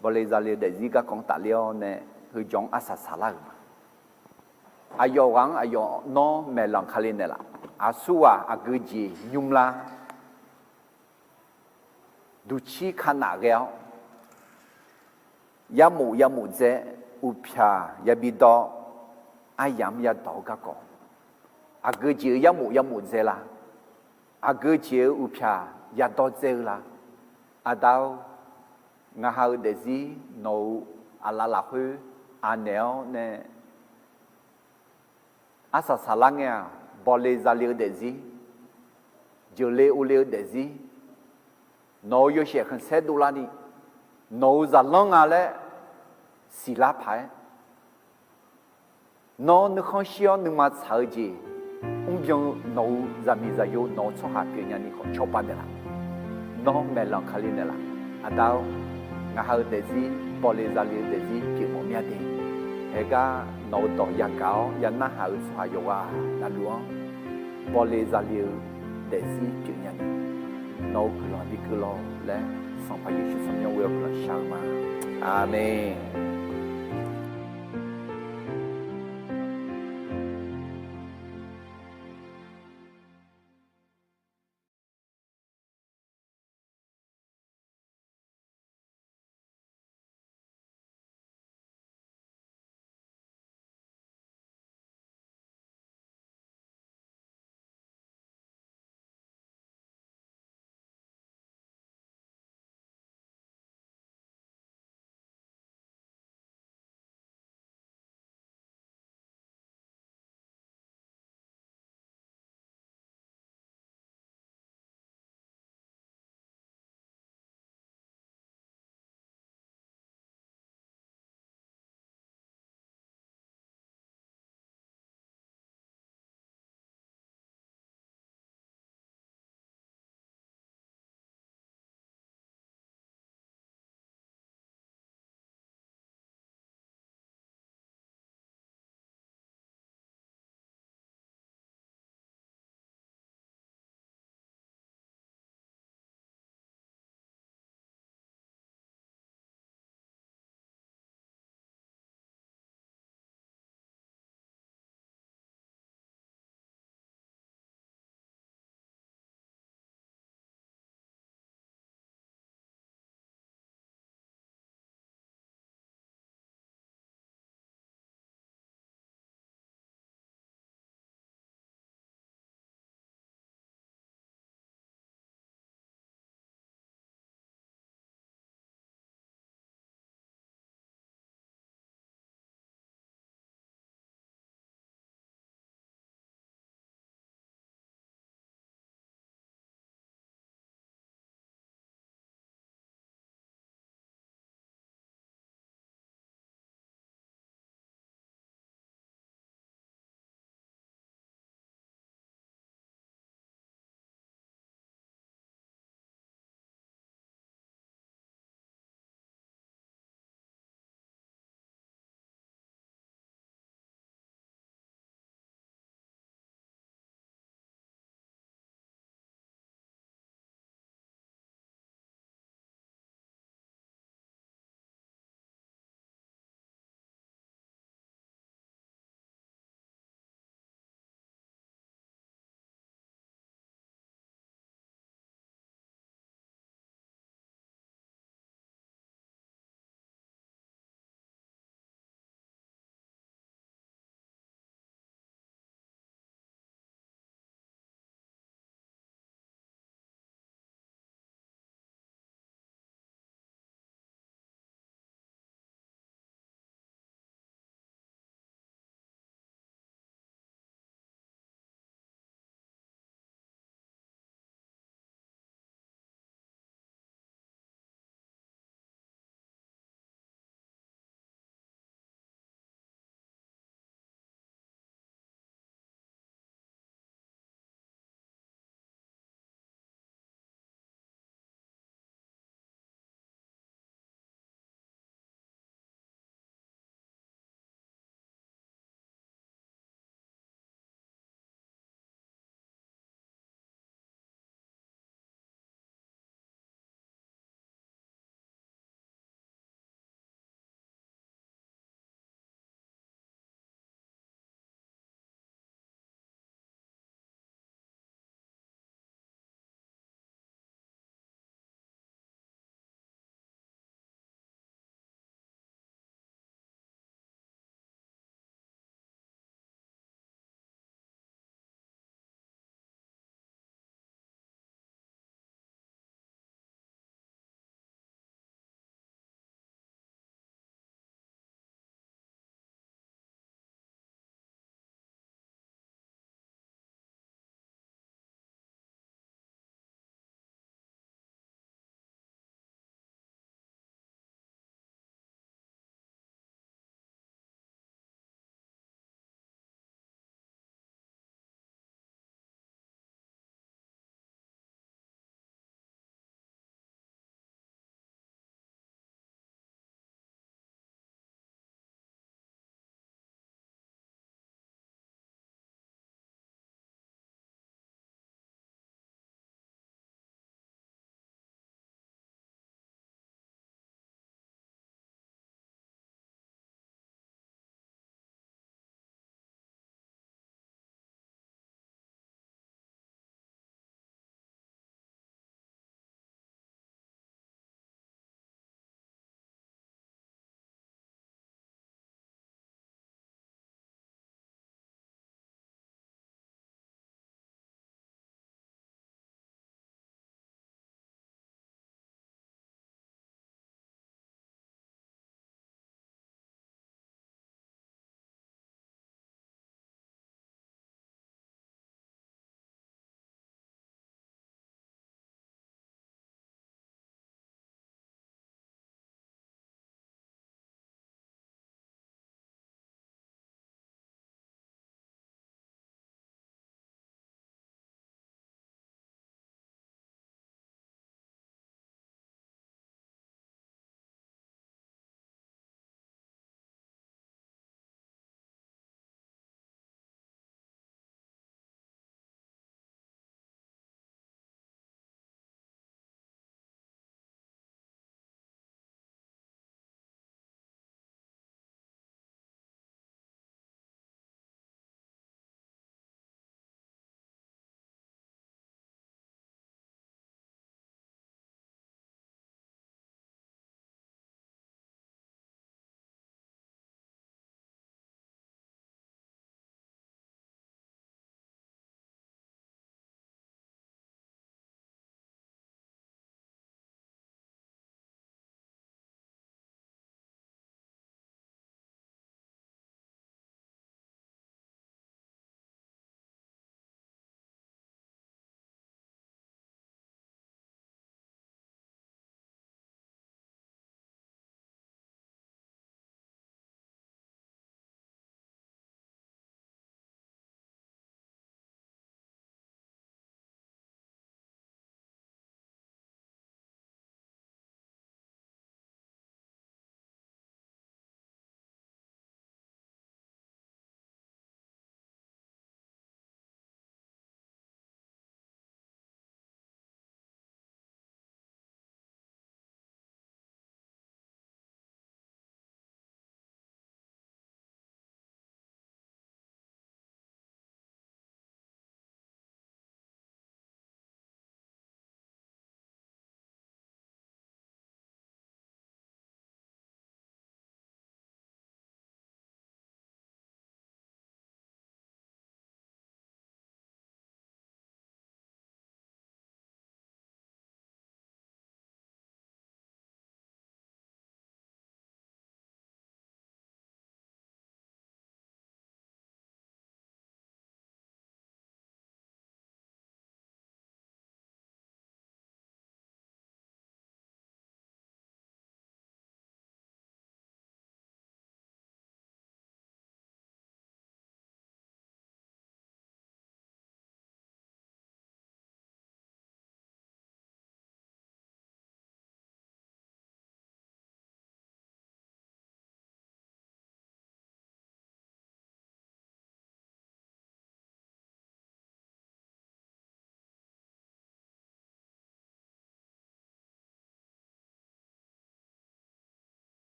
bò lê ra liu để gì các con tạ liu nè hơi giống asa sala mà ayo wang ayo no melang kali nè là asua aguji nhung la duchi khana gel yamu ze upya yabido ai dám ya đổ các con, à cứ chịu ya mu thế là, à cứ chịu upya ya đổ thế là, à đâu, ngã hao để gì, nấu à la hư, à nẻo nè, à sa lang nha, bỏ lê ra liu để gì, giờ lê u liu để gì, nấu yo sẽ không sẽ đủ là đi, nấu ra long à lẽ, xì lá phải. nó không xiao nó mà sợ gì ông dùng nấu ra mi ra yo nấu cho hạt cái nhà này họ cho bạn đấy là nó mẹ lòng khali đấy là à đâu ngã hơi để gì bỏ lê ra liền để gì kiểu một mẹ đi hệ cả nấu tỏi giang cáo giang na hơi xoa yo là luôn bỏ lê ra liền để gì kiểu nhà này nấu cứ lo đi cứ lo lẽ xong phải như xong nhau quên là sao mà amen